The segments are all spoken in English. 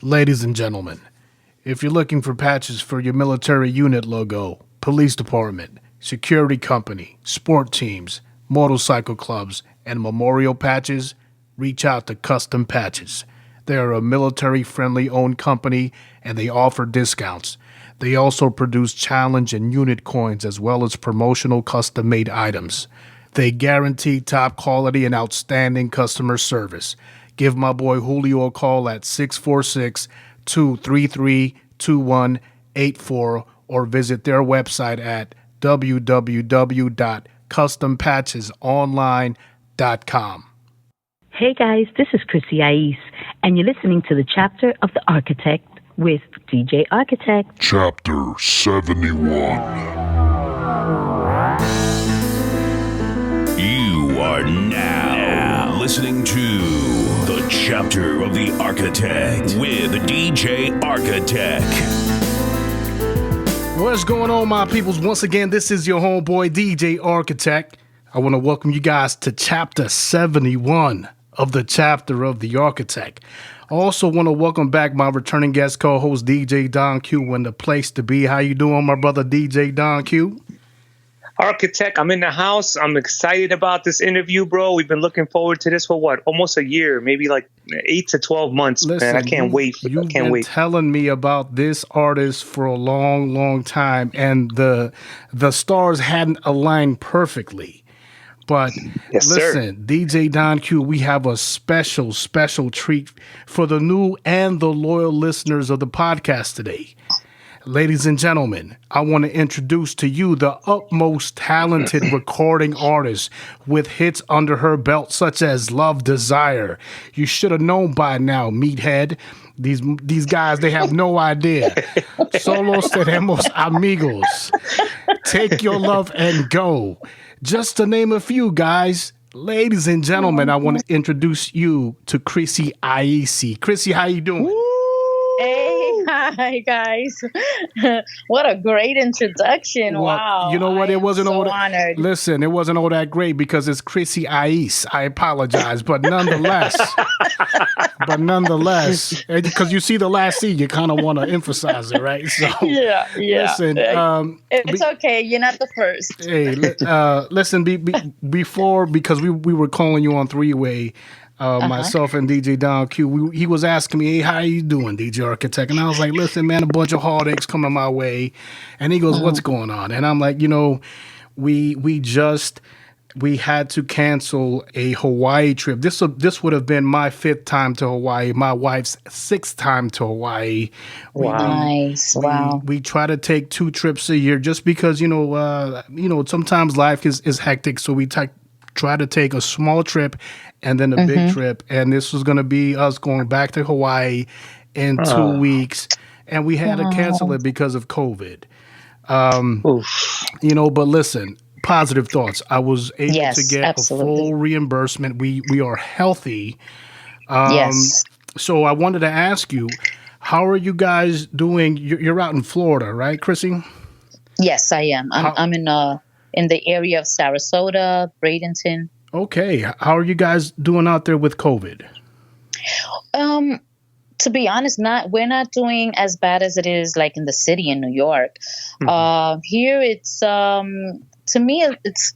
Ladies and gentlemen, if you're looking for patches for your military unit logo, police department, security company, sport teams, motorcycle clubs, and memorial patches, reach out to Custom Patches. They are a military-friendly owned company, and they offer discounts. They also produce challenge and unit coins as well as promotional custom-made items. They guarantee top quality and outstanding customer service. Give my boy Julio a call at 646-233-2184 or visit their website at www.custompatchesonline.com. Hey guys, this is Chrissy I-eece, and you're listening to the chapter of The Architect with DJ Architect. Chapter 71. You are now listening to the chapter of The Architect with DJ Architect. What's going on, my peoples? Once again, this is your homeboy DJ Architect. I want to welcome you guys to chapter 71 of the chapter of The Architect. I also want to welcome back my returning guest co-host DJ Don Q in the place to be. How you doing, my brother DJ Don Q? Architect, I'm in the house. I'm excited about this interview, bro. We've been looking forward to this for what? Almost a year, maybe like 8 to 12 months. Listen, man, I can't wait. You've been telling me about this artist for a long, long time, and the stars hadn't aligned perfectly. But yes, listen, sir. DJ Don Q, we have a special treat for the new and the loyal listeners of the podcast today. Ladies and gentlemen, I want to introduce to you the utmost talented recording artist with hits under her belt such as Love Desire. You should have known by now, meathead. These guys, they have no idea. Solos tenemos amigos. Take Your Love and Go. Just to name a few, guys. Ladies and gentlemen, I want to introduce you to Chrissy I-eece. Chrissy, how you doing? Hey, hi guys. What a great introduction. Well, wow. You know what? It wasn't so all honored. Listen, it wasn't all that great because it's Chrissy I-eece. I apologize, but nonetheless, because you see the last C, you kind of want to emphasize it, right? So Yeah. listen, It's okay. You're not the first. Hey, listen, before, because we were calling you on three-way, myself and DJ Don Q, he was asking me, hey, how you doing, DJ Architect? And I was like, listen, man, a bunch of heartaches coming my way. And he goes, what's going on? And I'm like, we had to cancel a Hawaii trip. This would have been my 5th time to Hawaii, my wife's 6th time to Hawaii. Nice. Wow. We try to take 2 trips a year just because, sometimes life is hectic. So we try to take a small trip and then a big trip. And this was going to be us going back to Hawaii in 2 weeks. And we had to cancel it because of COVID. But listen, positive thoughts. I was able to get a full reimbursement. We are healthy. Yes. So I wanted to ask you, how are you guys doing? You're out in Florida, right, Chrissy? Yes, I am. I'm in the area of Sarasota, Bradenton. Okay. How are you guys doing out there with COVID? To be honest, we're not doing as bad as it is like in the city in New York. Here it's to me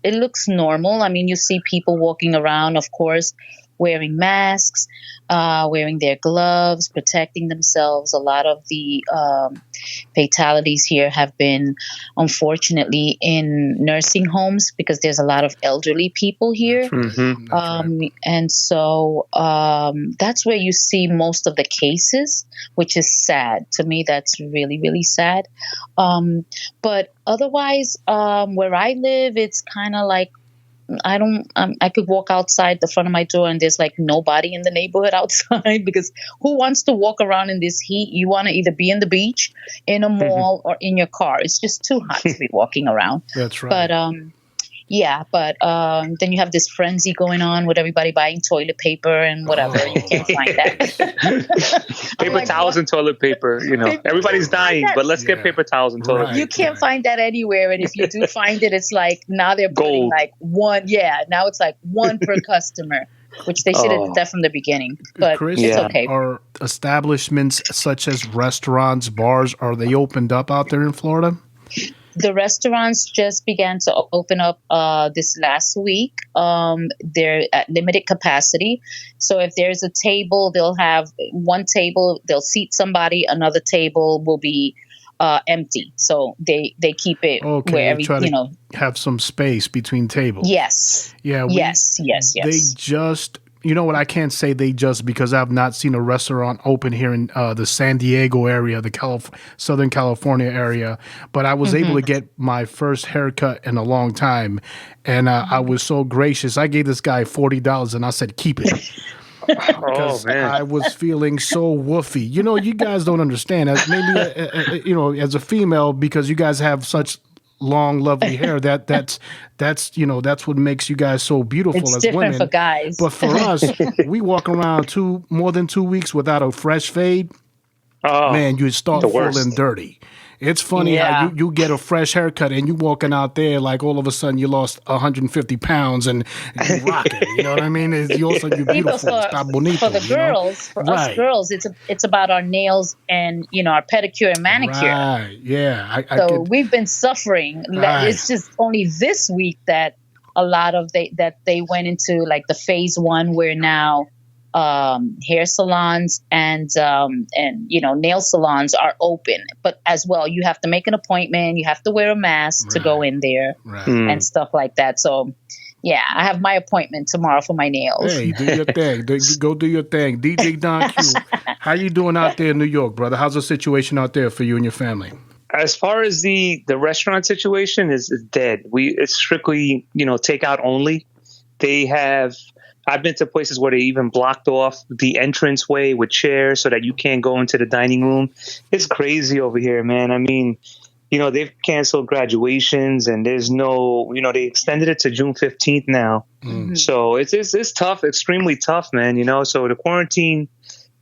it looks normal. I mean, you see people walking around, of course, wearing masks, wearing their gloves, protecting themselves. A lot of the fatalities here have been, unfortunately, in nursing homes because there's a lot of elderly people here. And so that's where you see most of the cases, which is sad. To me, that's really, really sad. But otherwise, where I live, it's kind of like, I could walk outside the front of my door and there's like nobody in the neighborhood outside because who wants to walk around in this heat? You want to either be in the beach, in a mall, or in your car. It's just too hot to be walking around. That's right. But then you have this frenzy going on with everybody buying toilet paper and whatever. You can't find that. Paper towels and toilet paper. Everybody's dying, but let's get paper towels and toilet paper. You can't find that anywhere. And if you do find it, it's like now they're putting like one. Yeah, now it's like one per customer. which they should have done that from the beginning. But Chris, it's okay. Are establishments such as restaurants, bars, are they opened up out there in Florida? The restaurants just began to open up this last week. They're at limited capacity. So if there's a table, they'll have one table, they'll seat somebody, another table will be empty. So they keep it where have some space between tables. Yes. Yeah. Yes. They just, you know what? I can't say they just, because I've not seen a restaurant open here in the San Diego area, the Southern California area. But I was able to get my first haircut in a long time, and I was so gracious. I gave this guy $40, and I said, "Keep it." Because I was feeling so woofy. You know, you guys don't understand. Maybe as a female, because you guys have such long, lovely hair. That's what makes you guys so beautiful it's as different women. for guys. But for us, we walk around more than 2 weeks without a fresh fade. Man, you start feeling dirty. It's funny how you get a fresh haircut and you walking out there like all of a sudden you lost 150 pounds and you rocking. You know what I mean? You're beautiful. Está bonito, for the girls, for us girls, it's about our nails and our pedicure and manicure. Right. Yeah. We've been suffering. Right. It's just only this week that a lot of they went into like the phase 1 where now hair salons and nail salons are open, but as well you have to make an appointment, you have to wear a mask to go in there and stuff like that. So yeah, I have my appointment tomorrow for my nails. Hey, do your thing. Go do your thing. DJ Don Q, how you doing out there in New York, brother? How's the situation out there for you and your family? As far as the restaurant situation is dead. It's strictly takeout only. I've been to places where they even blocked off the entranceway with chairs so that you can't go into the dining room. It's crazy over here, man. I mean, they've canceled graduations and there's no, they extended it to June 15th now. Mm-hmm. So it's tough, extremely tough, man. So the quarantine,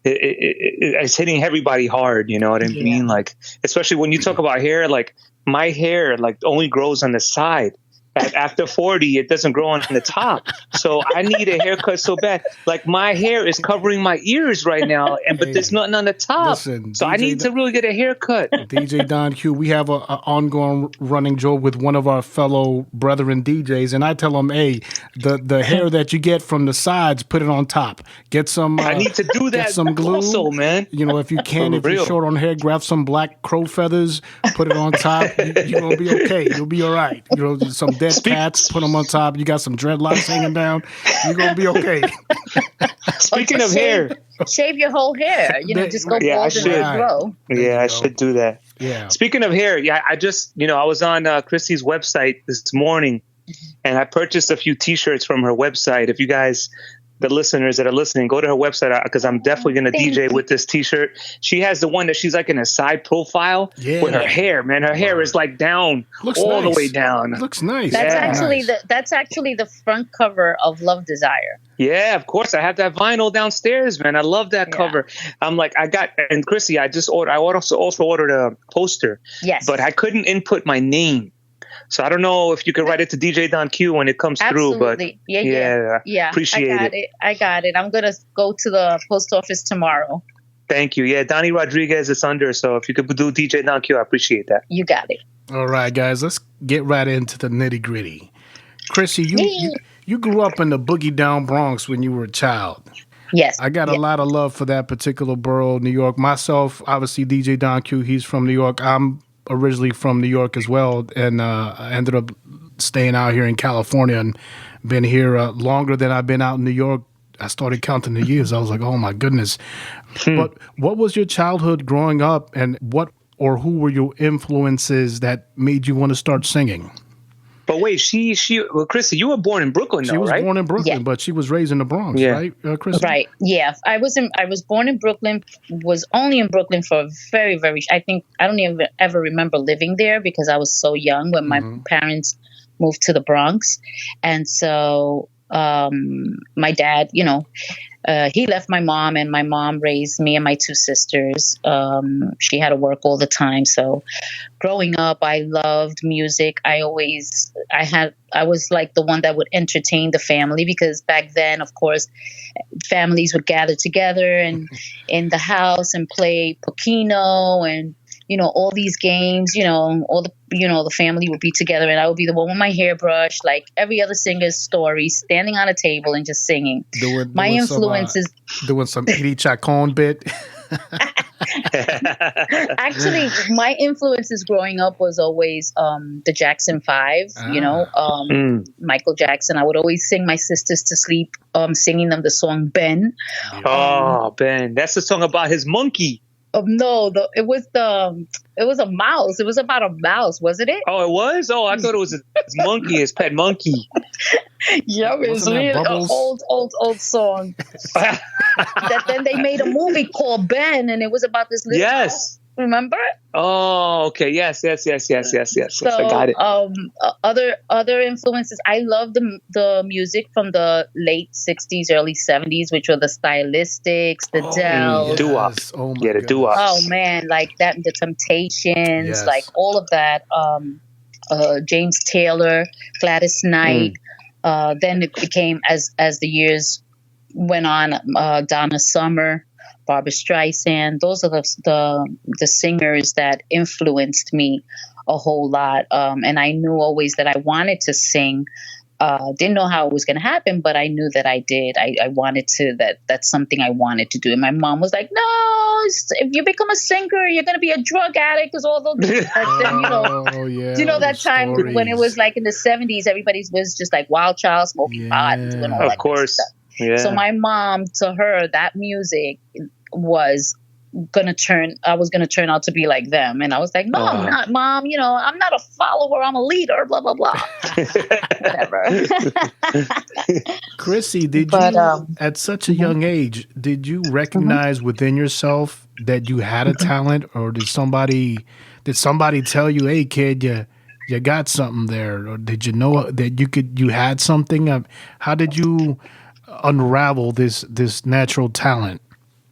it's hitting everybody hard. You know what I mean? Like, especially when you talk about hair, like my hair, like only grows on the side. After 40, it doesn't grow on the top. So I need a haircut so bad. Like my hair is covering my ears right now, but there's nothing on the top. Listen, so I need to really get a haircut. DJ Don Q, we have an ongoing running joke with one of our fellow brethren DJs, and I tell him, hey, the hair that you get from the sides, put it on top. Get some. I need to do that. Get some glue, also, man. If you can, if you're short on hair, grab some black crow feathers, put it on top. You're gonna be okay. You'll be all right. Some dead cats, put them on top. You got some dreadlocks hanging down. You're gonna be okay. Speaking of hair, shave your whole hair. Just go bald and grow. Yeah, I should do that. Yeah. Speaking of hair, I just I was on Chrissy's website this morning, and I purchased a few T-shirts from her website. If you guys, the listeners that are listening, go to her website because I'm definitely going to DJ with this T-shirt. She has the one that she's like in a side profile with her hair, man. Her hair is like down, the way down. It looks nice. That's actually the front cover of Love Desire. Yeah, of course. I have that vinyl downstairs, man. I love that cover. I'm like, and Chrissy, I also ordered a poster. Yes. But I couldn't input my name. So I don't know if you can write it to DJ Don Q when it comes through, but yeah, appreciate it. I got it. I'm going to go to the post office tomorrow. Thank you. Yeah, Donnie Rodriguez is under, so if you could do DJ Don Q, I appreciate that. You got it. All right, guys, let's get right into the nitty gritty. Chrissy, you grew up in the boogie down Bronx when you were a child. Yes. I got a lot of love for that particular borough, New York. Myself, obviously, DJ Don Q, he's from New York. I'm originally from New York as well, and I ended up staying out here in California and been here longer than I've been out in New York. I started counting the years. I was like, oh my goodness. But what was your childhood growing up, and what or who were your influences that made you want to start singing? But wait, Chrissy, you were born in Brooklyn, She was right? born in Brooklyn, but she was raised in the Bronx, right, Chrissy? Right. Yeah, I was born in Brooklyn. Was only in Brooklyn for a very, very. I don't even ever remember living there because I was so young when my parents moved to the Bronx, and so My dad, he left my mom, and my mom raised me and my two sisters. She had to work all the time. So growing up, I loved music. I was like the one that would entertain the family, because back then, of course, families would gather together and in the house and play Pokino and all these games, the family would be together, and I would be the one with my hairbrush, like every other singer's story, standing on a table and just singing. My influences. Doing some Iri Chacon bit. Actually, my influences growing up was always the Jackson 5, Michael Jackson. I would always sing my sisters to sleep, singing them the song Ben. Ben. That's the song about his monkey. No, it was a mouse. It was about a mouse, wasn't it? Oh, it was? Oh, I thought it was his monkey, his pet monkey. Yeah, it was really an old song. That then they made a movie called Ben, and it was about this little mouse. Remember? Oh, okay. Yes. So, I got it. Other influences. I love the music from the late 60s, early 70s, which were the Stylistics, the Dells. Doo-wops. Oh, my the doo-wops. Oh, man. Like that, the Temptations, like all of that. James Taylor, Gladys Knight. Then it became, as the years went on, Donna Summer, Barbra Streisand. Those are the singers that influenced me a whole lot. And I knew always that I wanted to sing. Didn't know how it was going to happen, but I knew that I did. I wanted to. That's something I wanted to do. And my mom was like, "No, if you become a singer, you're going to be a drug addict." Because all those, then, that time when it was like in the 70s, everybody was just like Wild Child, smoking pot, and doing all that. Of course. Stuff. Yeah. So my mom, to her, that music was I was gonna turn out to be like them. And I was like, no, I'm not, Mom. I'm not a follower. I'm a leader, blah, blah, blah. Whatever. Chrissy, at such a young age, did you recognize within yourself that you had a talent, or did somebody tell you, hey, kid, you got something there? Or did you know that you had something? How did you unravel this natural talent?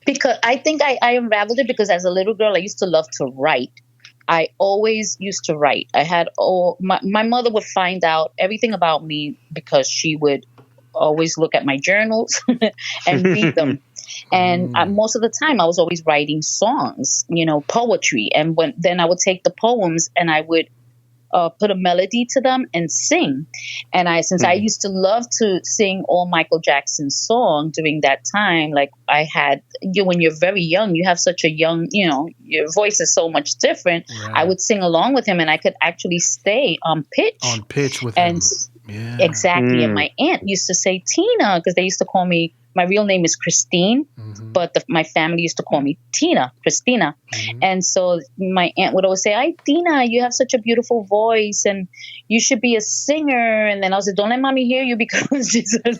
Because I think I unraveled it because as a little girl, I used to love to write. I always used to write. My mother would find out everything about me because she would always look at my journals and read them. And most of the time I was always writing songs, poetry. And then I would take the poems and I would put a melody to them and sing. And since I used to love to sing all Michael Jackson's songs during that time, like I had, when you're very young, you have such a young, your voice is so much different. Right. I would sing along with him and I could actually stay on pitch. On pitch with him. Yeah. Exactly. And my aunt used to say Tina, because they used to call me, my real name is Christine, but my family used to call me Tina, Christina. And so my aunt would always say, "Ay, Tina, you have such a beautiful voice and you should be a singer." And then I was like, "Don't let mommy hear you," because she said,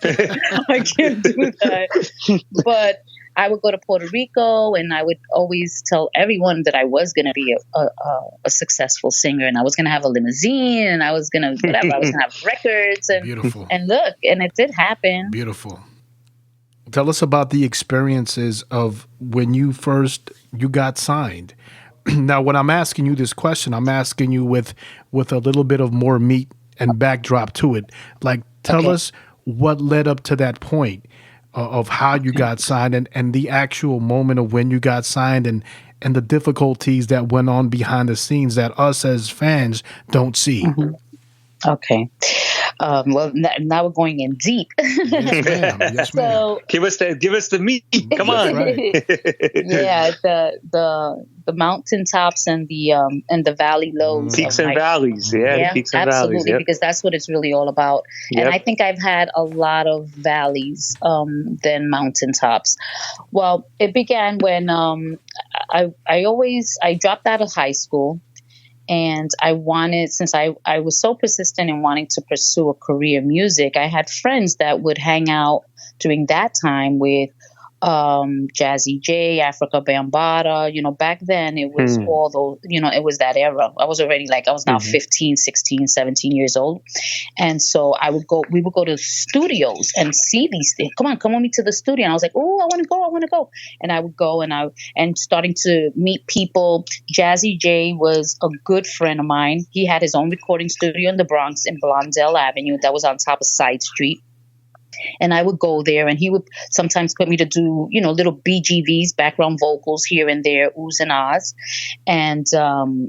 I can't do that. But I would go to Puerto Rico and I would always tell everyone that I was going to be a successful singer, and I was going to have a limousine, and I was going to, whatever, I was going to have records. And, beautiful. And look, and it did happen. Beautiful. Tell us about the experiences of when you got signed. Now, when I'm asking you this question, I'm asking you with a little bit of more meat and backdrop to it. Like, tell us what led up to that point of how you got signed and the actual moment of when you got signed and the difficulties that went on behind the scenes that us as fans don't see. Okay. Well, now we're going in deep. Yes, ma'am. Yes, ma'am. So give us the meat. Come on. Right. Yeah, the mountaintops and the valley lows, peaks and valleys. Yeah, peaks and absolutely, valleys. Yep. Because that's what it's really all about. Yep. And I think I've had a lot of valleys than mountaintops. Well, it began when I dropped out of high school. And I wanted, since I was so persistent in wanting to pursue a career in music, I had friends that would hang out during that time with Jazzy J, Africa Bambaataa. Back then it was all those, it was that era. I was already I was now 15, 16, 17 years old. And so we would go to studios and see these things. Come with me to the studio. And I was like, oh, I want to go. And I would go and starting to meet people. Jazzy J was a good friend of mine. He had his own recording studio in the Bronx in Blondell Avenue. That was on top of Side Street. And I would go there, and he would sometimes put me to do, little BGVs, background vocals here and there, oohs and ahs. And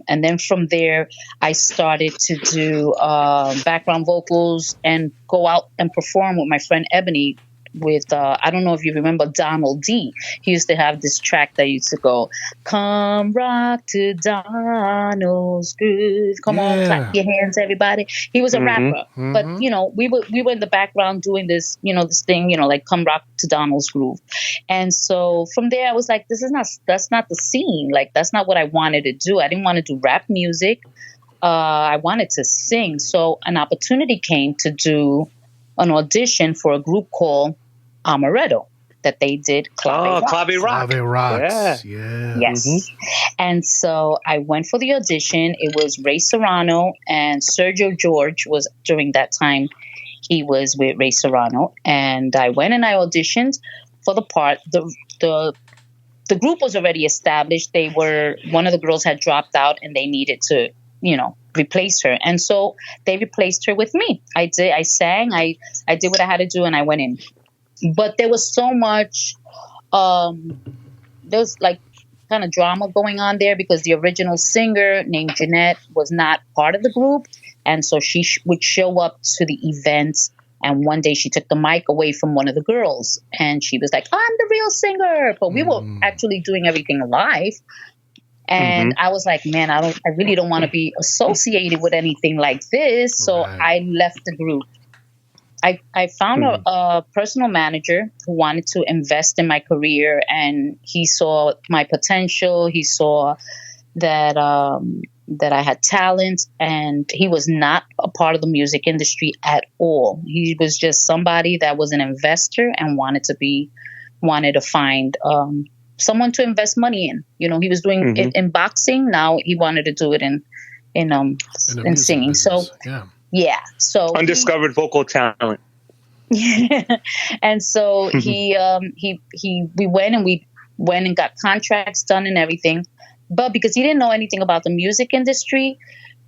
then from there, I started to do background vocals and go out and perform with my friend Ebony with, I don't know if you remember Donald D. He used to have this track that used to go, come rock to Donald's groove. Come on, clap your hands, everybody. He was a rapper. But, we were in the background doing this, this thing, come rock to Donald's groove. And so from there, I was like, that's not the scene. That's not what I wanted to do. I didn't want to do rap music. I wanted to sing. So an opportunity came to do an audition for a group called Amaretto that they did. Clave Rock. Clave Rocks. Yeah. Yes. And so I went for the audition. It was Ray Serrano and Sergio George was during that time. He was with Ray Serrano. And I went and I auditioned for the part. The group was already established. One of the girls had dropped out and they needed to, replace her. And so they replaced her with me. I sang, I did what I had to do, and I went in. But there was so much, there's kind of drama going on there because the original singer named Jeanette was not part of the group. And so she would show up to the events. And one day she took the mic away from one of the girls and she was like, I'm the real singer. But we were actually doing everything live. And I was like, man, I really don't want to be associated with anything like this. So I left the group. I found a personal manager who wanted to invest in my career, and he saw my potential. He saw that I had talent, and he was not a part of the music industry at all. He was just somebody that was an investor and wanted to find someone to invest money in. He was doing it in boxing. Now he wanted to do it in singing. Business. So yeah. So undiscovered vocal talent. And so we went and got contracts done and everything. But because he didn't know anything about the music industry,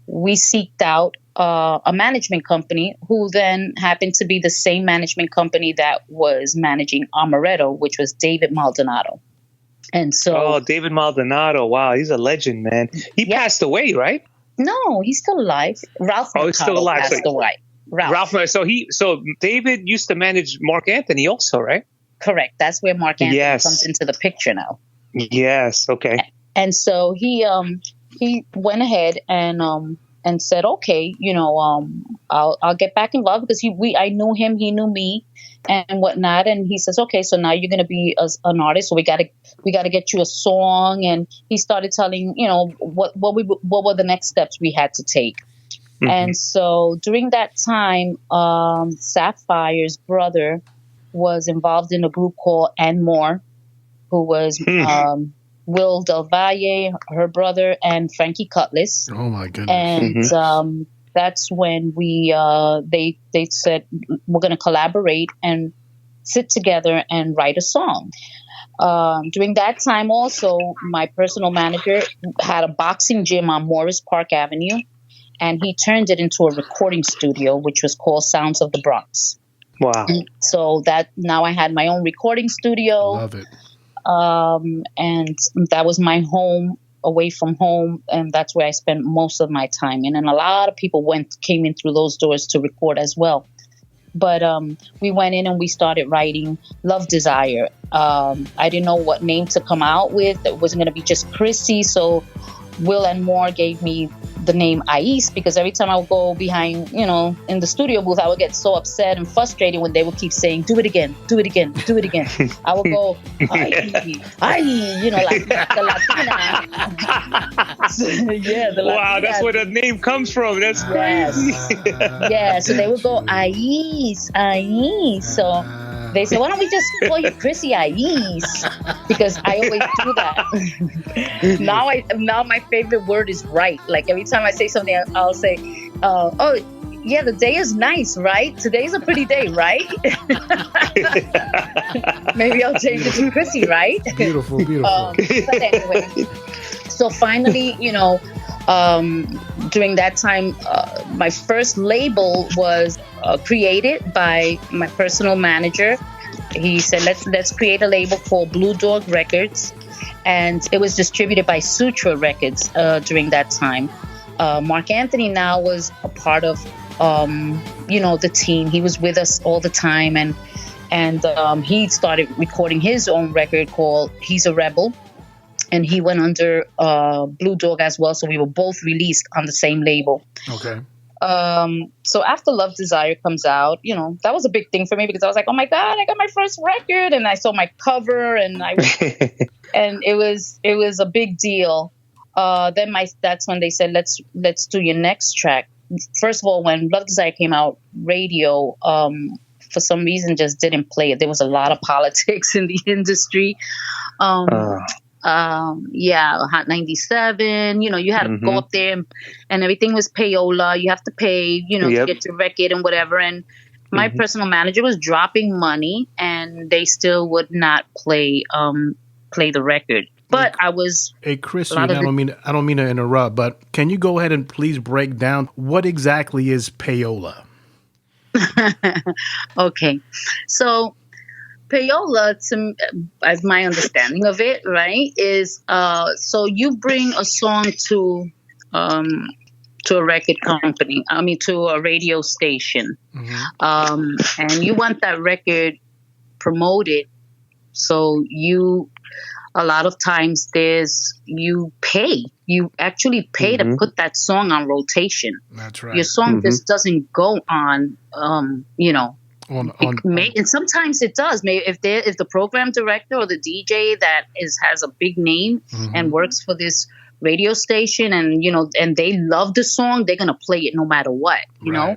we seeked out a management company who then happened to be the same management company that was managing Amaretto, which was David Maldonado. And so, David Maldonado, wow, he's a legend, man. He passed away, right? No, he's still alive. Ralph he's still alive. Passed away. Ralph. So David used to manage Marc Anthony also, right? Correct. That's where Marc Anthony comes into the picture now. Yes. Okay. And so he went ahead and said, okay, I'll get back involved because I knew him, he knew me, and whatnot. And he says, okay, so now you're going to be an artist, so we got to get you a song. And he started telling, what were the next steps we had to take. And so during that time, Sapphire's brother was involved in a group called And More, who was Will Del Valle, her brother, and Frankie Cutlass. Oh my goodness! And that's when they said we're going to collaborate and sit together and write a song. During that time, also my personal manager had a boxing gym on Morris Park Avenue, and he turned it into a recording studio, which was called Sounds of the Bronx. Wow! So that now I had my own recording studio. Love it. And that was my home away from home. And that's where I spent most of my time. And then a lot of people came in through those doors to record as well. But, we went in and we started writing Love Desire. I didn't know what name to come out with. It wasn't going to be just Chrissy. So Will and Moore gave me the name I-eece because every time I would go behind, in the studio booth, I would get so upset and frustrated when they would keep saying, do it again, do it again, do it again. I would go, like the Latina. The wow, Latina. that's where the name comes from. That's crazy. Yeah, so they would go, I-eece, I-eece. So They said, why don't we just call you Chrissy I-eece? Because I always do that. Now my favorite word is right. Like every time I say something, I'll say, oh, yeah, the day is nice, right? Today's a pretty day, right? Maybe I'll change it to Chrissy, right? Beautiful. But anyway, so finally, during that time, my first label was created by my personal manager. He said, let's create a label called Blue Dog Records. And it was distributed by Sutra Records during that time. Marc Anthony now was a part of the team. He was with us all the time, and he started recording his own record called He's a Rebel, and he went under Blue Dog as well, so we were both released on the same label. Okay. So after Love Desire comes out, that was a big thing for me, because I was like, oh my God, I got my first record, and I saw my cover, and and it was a big deal. Then that's when they said, let's do your next track. First of all, when Love Desire came out, radio, for some reason, just didn't play it. There was a lot of politics in the industry. Hot 97, you had to go up there and everything was payola. You have to pay, to get your record and whatever. And my personal manager was dropping money, and they still would not play the record. But I was. Hey, Chris, I don't mean to interrupt, but can you go ahead and please break down what exactly is payola? Okay, so payola, as my understanding of it, right, is so you bring a song to a record company. To a radio station, and you want that record promoted. So a lot of times you actually pay to put that song on rotation. That's right. Your song just doesn't go on, and sometimes it does. Maybe if the program director or the DJ that has a big name and works for this radio station, and they love the song, they're gonna play it no matter what, know.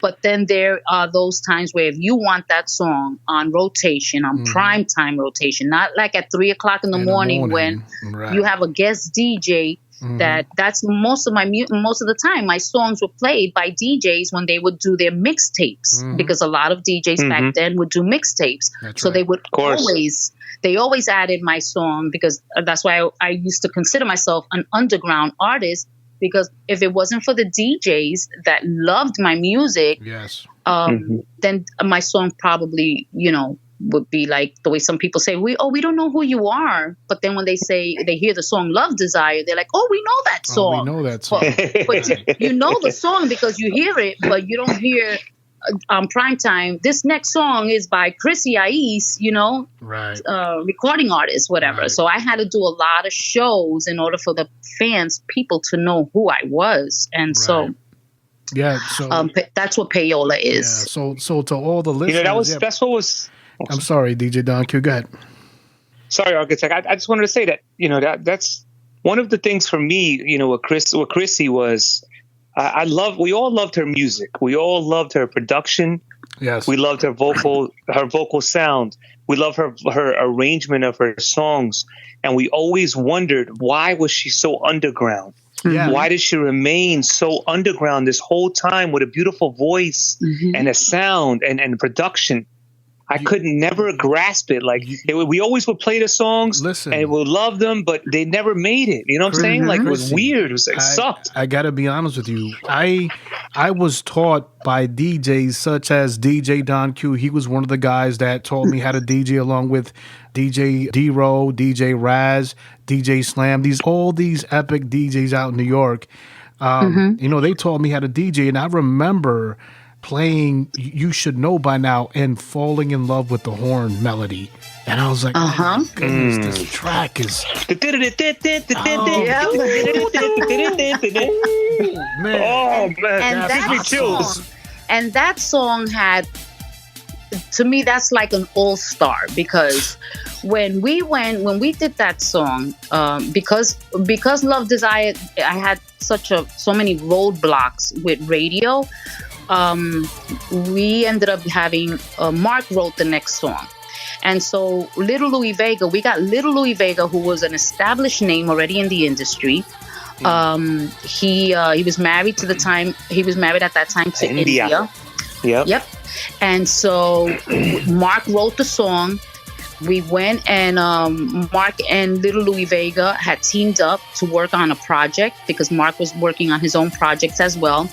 But then there are those times where if you want that song on rotation, on prime time rotation, not like at 3:00 in the morning when you have a guest DJ. That's most of the time my songs were played by DJs when they would do their mixtapes, because a lot of DJs back then would do mixtapes. So they would always added my song, because that's why I used to consider myself an underground artist. Because if it wasn't for the DJs that loved my music, then my song probably, would be like the way some people say, we don't know who you are. But then when they hear the song Love Desire, they're like, oh, we know that song. We know that song. But you know the song because you hear it, but you don't hear on primetime, this next song is by Chrissy I-eece, right. Recording artist, whatever. Right. So I had to do a lot of shows in order for the people to know who I was. And so that's what payola is. Yeah, so to all the listeners, that's what was. I'm sorry, DJ Don Q. Go ahead. Sorry, Architect. I just wanted to say that that's one of the things for me. What Chrissy was. We all loved her music. We all loved her production. Yes. We loved her vocal sound. We loved her arrangement of her songs. And we always wondered, why was she so underground? Yeah. Why did she remain so underground this whole time with a beautiful voice and a sound and production? I could never grasp it. Like we always would play the songs and we'd love them, but they never made it. You know what I'm saying? Like it was weird. It was like sucked. I gotta be honest with you. I was taught by DJs such as DJ Don Q. He was one of the guys that taught me how to DJ, along with DJ D-Row, DJ Raz, DJ Slam. All these epic DJs out in New York. They taught me how to DJ, and I remember playing You Should Know By Now and falling in love with the horn melody. And I was like, goodness, this track is... man. Oh, man. And that song had... To me, that's like an all-star, because when we did that song, because Love Desire, I had so many roadblocks with radio. we ended up having Marc wrote the next song. And so Little Louie Vega, we got Little Louie Vega, who was an established name already in the industry. He was married at that time to India. Yep. And so Marc wrote the song. We went and Marc and Little Louie Vega had teamed up to work on a project because Marc was working on his own projects as well.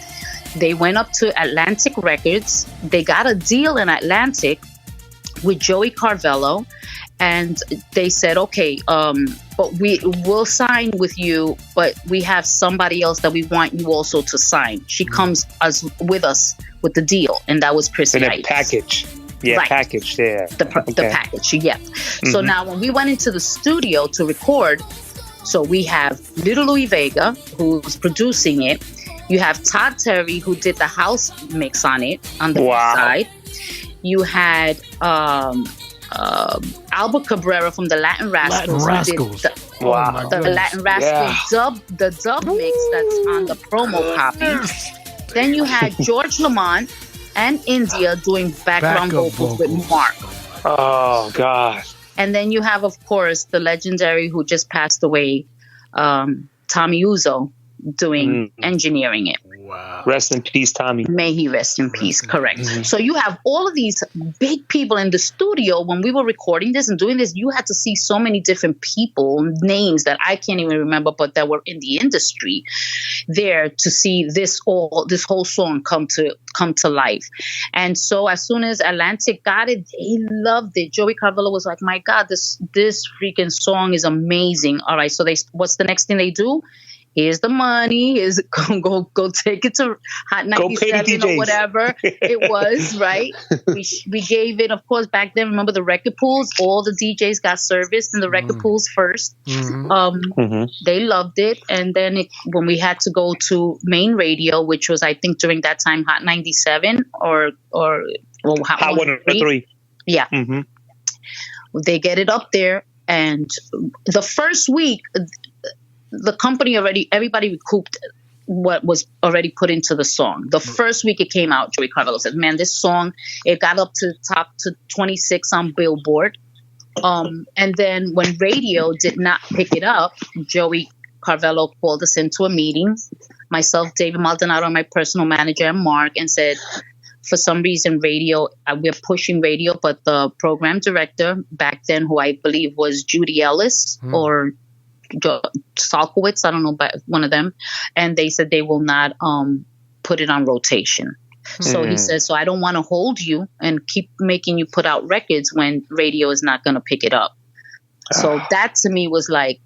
They went up to Atlantic Records. They got a deal in Atlantic with Joey Carvello, and they said, okay, but we'll sign with you, but we have somebody else that we want you also to sign. She comes with us with the deal, and that was Chrissy In a I-eece. package. Yeah, Right. package there. The package, yeah. So now when we went into the studio to record, so we have Little Louie Vega, who's producing it. You have Todd Terry, who did the house mix on it, on the side. You had Albert Cabrera from the Latin Rascals. Who did the Latin Rascals dub mix that's on the promo copy. Then you had George Lamont and India doing background vocals with Marc. Oh, God. And then you have, of course, the legendary who just passed away, Tommy Uzzo, doing engineering it. Wow. Rest in peace, Tommy. May he rest in peace. Correct. So you have all of these big people in the studio. When we were recording this and doing this, you had to see so many different people, names that I can't even remember, but that were in the industry there to see this whole song come to life. And so as soon as Atlantic got it, they loved it. Joey Carvello was like, my God, this freaking song is amazing. All right. So what's the next thing they do? Here's the money. Go take it to Hot 97 or whatever it was, right? We gave it, of course, back then. Remember the record pools? All the DJs got serviced in the record pools first. They loved it, and then when we had to go to main radio, which was I think during that time Hot 97 or Hot 103. Yeah, they get it up there, and the first week. The company everybody recouped what was already put into the song. The first week it came out, Joey Carvello said, man, this song, it got up to top to 26 on Billboard. And then when radio did not pick it up, Joey Carvello called us into a meeting, myself, David Maldonado, my personal manager, and Marc, and said, for some reason, radio, we're pushing radio, but the program director back then, who I believe was Judy Ellis or Salkowitz, I don't know, but one of them, and they said they will not put it on rotation. So he says, so I don't want to hold you and keep making you put out records when radio is not going to pick it up. So that to me was like,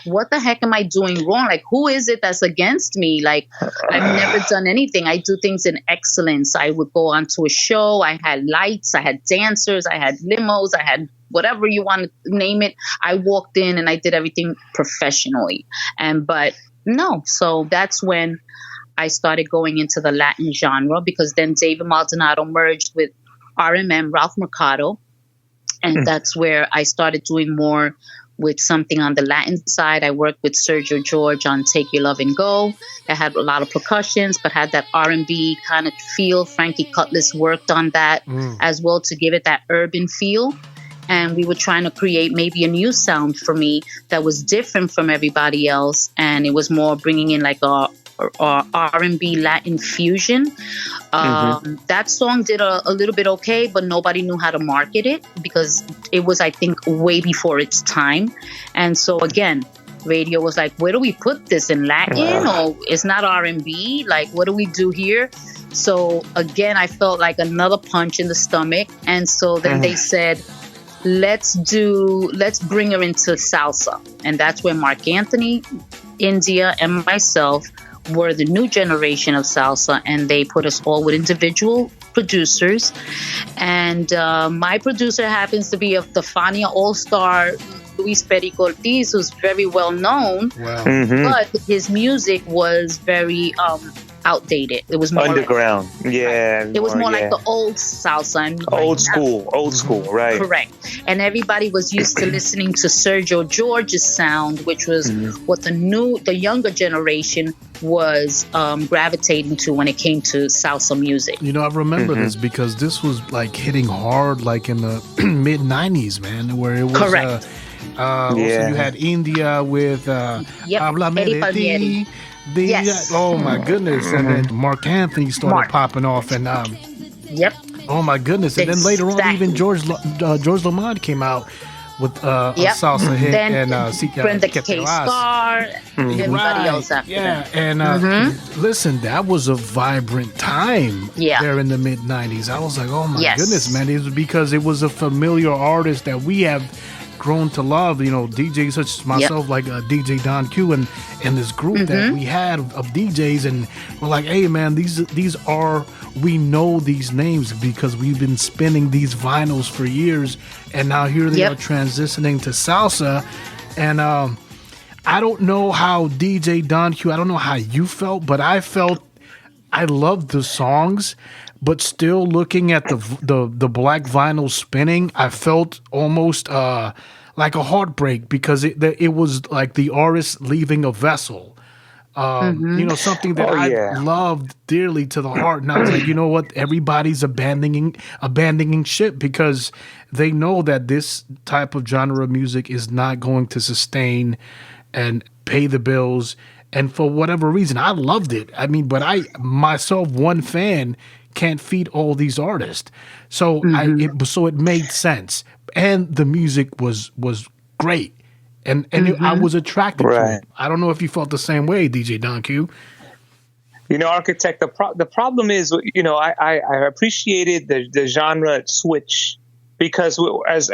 what the heck am I doing wrong? Like, who is it that's against me? Like, I've never done anything. I do things in excellence. I would go onto a show. I had lights. I had dancers. I had limos. I had whatever you want to name it. I walked in and I did everything professionally. But no, so that's when I started going into the Latin genre, because then David Maldonado merged with RMM, Ralph Mercado. And that's where I started doing more with something on the Latin side. I worked with Sergio George on Take Your Love and Go. I had a lot of percussions, but had that R&B kind of feel. Frankie Cutlass worked on that as well to give it that urban feel. And we were trying to create maybe a new sound for me that was different from everybody else. And it was more bringing in like a R&B Latin fusion. That song did a little bit okay, but nobody knew how to market it because it was, I think, way before its time. And so again, radio was like, where do we put this, in Latin? Or it's not R&B? Like, what do we do here? So again, I felt like another punch in the stomach. And so then they said, let's bring her into salsa. And that's where Marc Anthony, India, and myself were the new generation of salsa, and they put us all with individual producers. And my producer happens to be the Fania All-Star Luis Perico Ortiz, who's very well known. Wow. But his music was very outdated. It was more underground. It was more like the old salsa. And old school, right? Correct. And everybody was used to listening to Sergio George's sound, which was what the younger generation was gravitating to when it came to salsa music. You know, I remember this because this was like hitting hard, like in the mid '90s, man, where it was. Correct. Also, you had India with Háblame Eddie de ti. Yes. Oh my goodness! And then Marc Anthony started popping off, and oh my goodness! And then later on, even George Lamond came out with a salsa hit, then and Brenda K-Star, everybody else after that. And listen, that was a vibrant time there in the mid '90s. I was like, oh my goodness, man! It was because it was a familiar artist that we have grown to love, you know, DJs such as myself, like DJ Don Q, and this group that we had of DJs, and we're like, hey man, these are, we know these names because we've been spinning these vinyls for years, and now here they are transitioning to salsa. And I don't know how DJ Don Q, I don't know how you felt, but I loved the songs. But still, looking at the black vinyl spinning, I felt almost like a heartbreak because it was like the artist leaving a vessel. You know, something that I loved dearly to the heart. And I was like, you know what? Everybody's abandoning ship because they know that this type of genre of music is not going to sustain and pay the bills. And for whatever reason, I loved it. I mean, but I myself, one fan, can't feed all these artists. So so it made sense. And the music was great. And I was attracted to it. I don't know if you felt the same way, DJ Don Q. You know, Architect, the problem is, you know, I appreciated the genre switch because as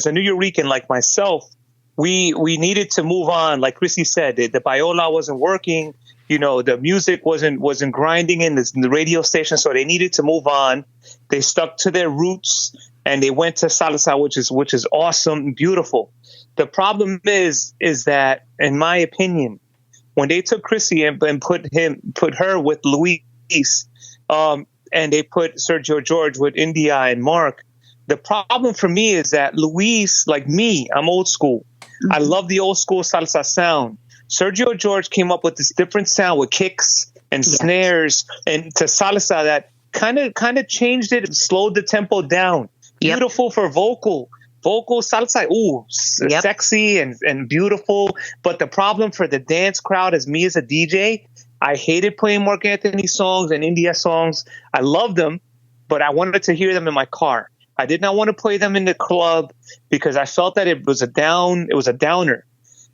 a New Yorican like myself, we needed to move on. Like Chrissy said, the payola wasn't working. You know, the music wasn't grinding in the radio station, so they needed to move on. They stuck to their roots and they went to salsa, which is awesome and beautiful. The problem is that, in my opinion, when they took Chrissy and put her with Louise, and they put Sergio George with India and Marc, the problem for me is that Louise, like me, I'm old school. I love the old school salsa sound. Sergio George came up with this different sound with kicks and snares and to salsa that kind of changed it, slowed the tempo down. Beautiful for vocal salsa. Ooh, sexy and beautiful. But the problem for the dance crowd is me as a DJ. I hated playing Marc Anthony songs and India songs. I loved them, but I wanted to hear them in my car. I did not want to play them in the club because I felt that it was a downer.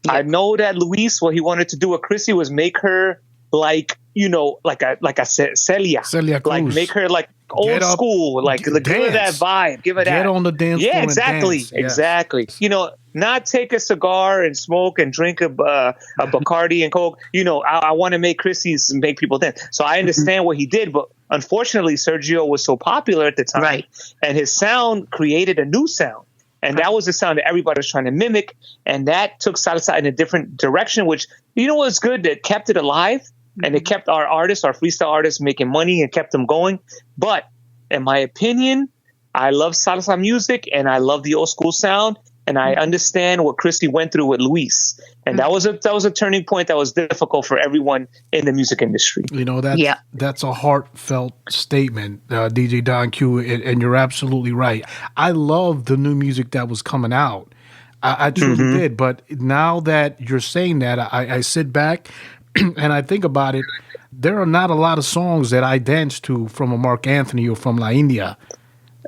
Yeah. I know that Luis, what he wanted to do with Chrissy was make her like, you know, like a Celia Cruz. Like make her like old school, like give her that vibe, give her that. Get on the dance floor. Yeah, exactly, and dance. Exactly. You know, not take a cigar and smoke and drink a Bacardi and Coke. You know, I want to make Chrissy's make people dance. So I understand what he did, but unfortunately, Sergio was so popular at the time, and his sound created a new sound. And that was the sound that everybody was trying to mimic. And that took salsa in a different direction, which, you know what's good? That kept it alive. And it kept our artists, our freestyle artists, making money and kept them going. But in my opinion, I love salsa music and I love the old school sound. And I understand what Christy went through with Luis. And that was a turning point that was difficult for everyone in the music industry. You know, that's a heartfelt statement, DJ Don Q, and you're absolutely right. I love the new music that was coming out. I truly did. But now that you're saying that, I sit back and I think about it. There are not a lot of songs that I dance to from a Marc Anthony or from La India.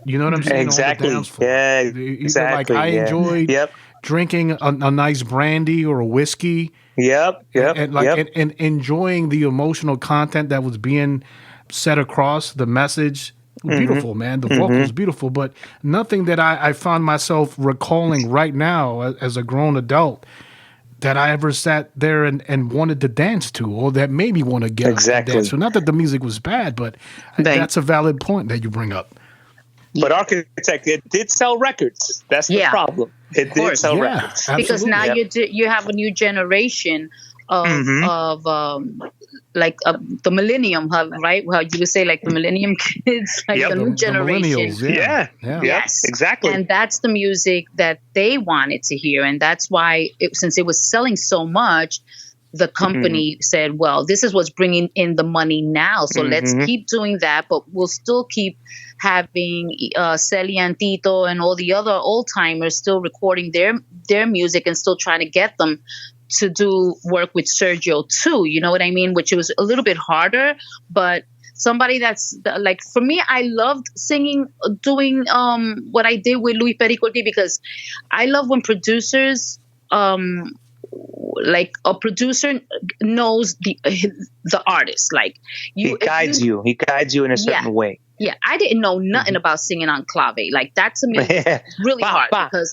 You know what I'm saying? Exactly. Yeah, exactly. Like I enjoyed drinking a nice brandy or a whiskey. And enjoying the emotional content that was being set across, the message. Beautiful, man. The vocal was beautiful, but nothing that I found myself recalling right now as a grown adult that I ever sat there and wanted to dance to, or that made me want to get up and dance to. Not that the music was bad, but that's a valid point that you bring up. But Architect, it did sell records. That's the problem. It did sell records. Because now you have a new generation like the millennium, right? How you would say like the millennium kids, like the new generation. The millennials, Yes, exactly. And that's the music that they wanted to hear, and that's why, since it was selling so much, the company said, "Well, this is what's bringing in the money now, so let's keep doing that, but we'll still keep having Celia and Tito and all the other old timers still recording their music and still trying to get them to do work with Sergio too, you know what I mean? Which it was a little bit harder, but somebody that's like, for me, I loved singing, doing what I did with Luis Pericotti, because I love when producers, like a producer knows the artist, like he guides you in a certain way. Yeah, I didn't know nothing about singing on clave. Like, that to me is really hard, because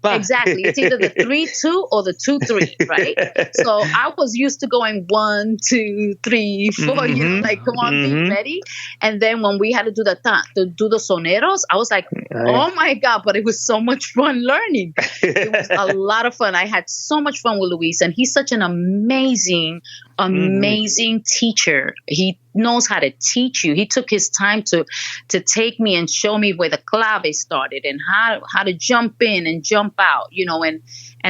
exactly, it's either the 3-2 or the 2-3, right? So I was used to going 1, 2, 3, 4, you know, like, come on, be ready. And then when we had to do the soneros, I was like, oh my God, but it was so much fun learning. It was a lot of fun. I had so much fun with Luis, and he's such an amazing teacher. He knows how to teach you. He took his time to take me and show me where the clave started and how to jump in and jump out, you know, and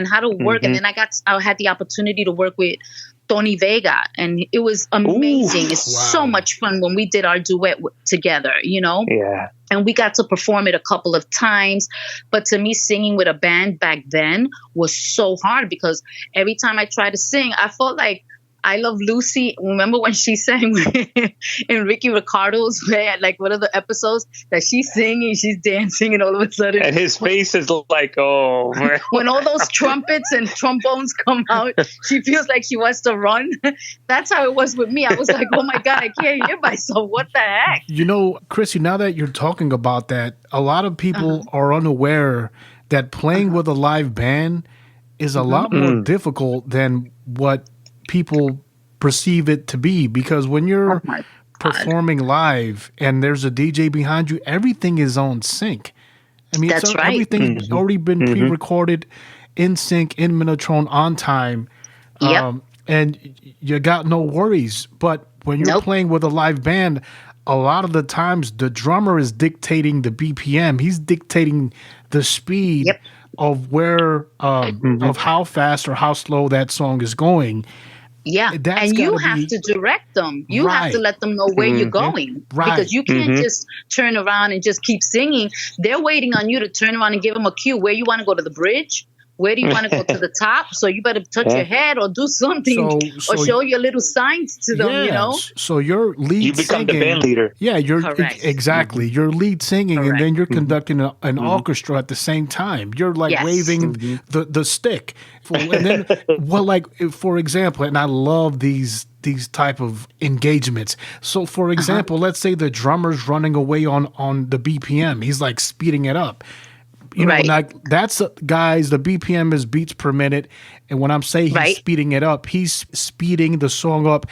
how to work. And then I had the opportunity to work with Tony Vega, and it was amazing. It's so much fun when we did our duet together, you know? Yeah. And we got to perform it a couple of times. But to me, singing with a band back then was so hard, because every time I tried to sing, I felt like I Love Lucy. Remember when she sang in Ricky Ricardo's band, like one of the episodes that she's singing, she's dancing, and all of a sudden, and his face is like, oh. When all those trumpets and trombones come out, she feels like she wants to run. That's how it was with me. I was like, oh my God, I can't hear myself. What the heck? You know, Chrissy, now that you're talking about that, a lot of people are unaware that playing with a live band is a lot more difficult than what people perceive it to be, because when you're performing live and there's a DJ behind you, everything is on sync. I mean, that's right. Everything's already been pre-recorded, in sync, in Minotron, on time, and you got no worries. But when you're playing with a live band, a lot of the times the drummer is dictating the BPM. He's dictating the speed of where, of how fast or how slow that song is going. Yeah, and you have to direct them. You have to let them know where you're going, because you can't just turn around and just keep singing. They're waiting on you to turn around and give them a cue. Where you want to go to the bridge? Where do you want to go to the top? So you better touch your head or do something, or show your little signs to them, you know? So your lead you become the band leader. Yeah, exactly. You're lead singing, and then you're conducting an orchestra at the same time. You're like waving the stick. And then, well, like, for example, and I love these type of engagements. So, for example, let's say the drummer's running away on the BPM. He's like speeding it up. You know, like, that's, guys, the BPM is beats per minute. And when I'm saying he's speeding it up, he's speeding the song up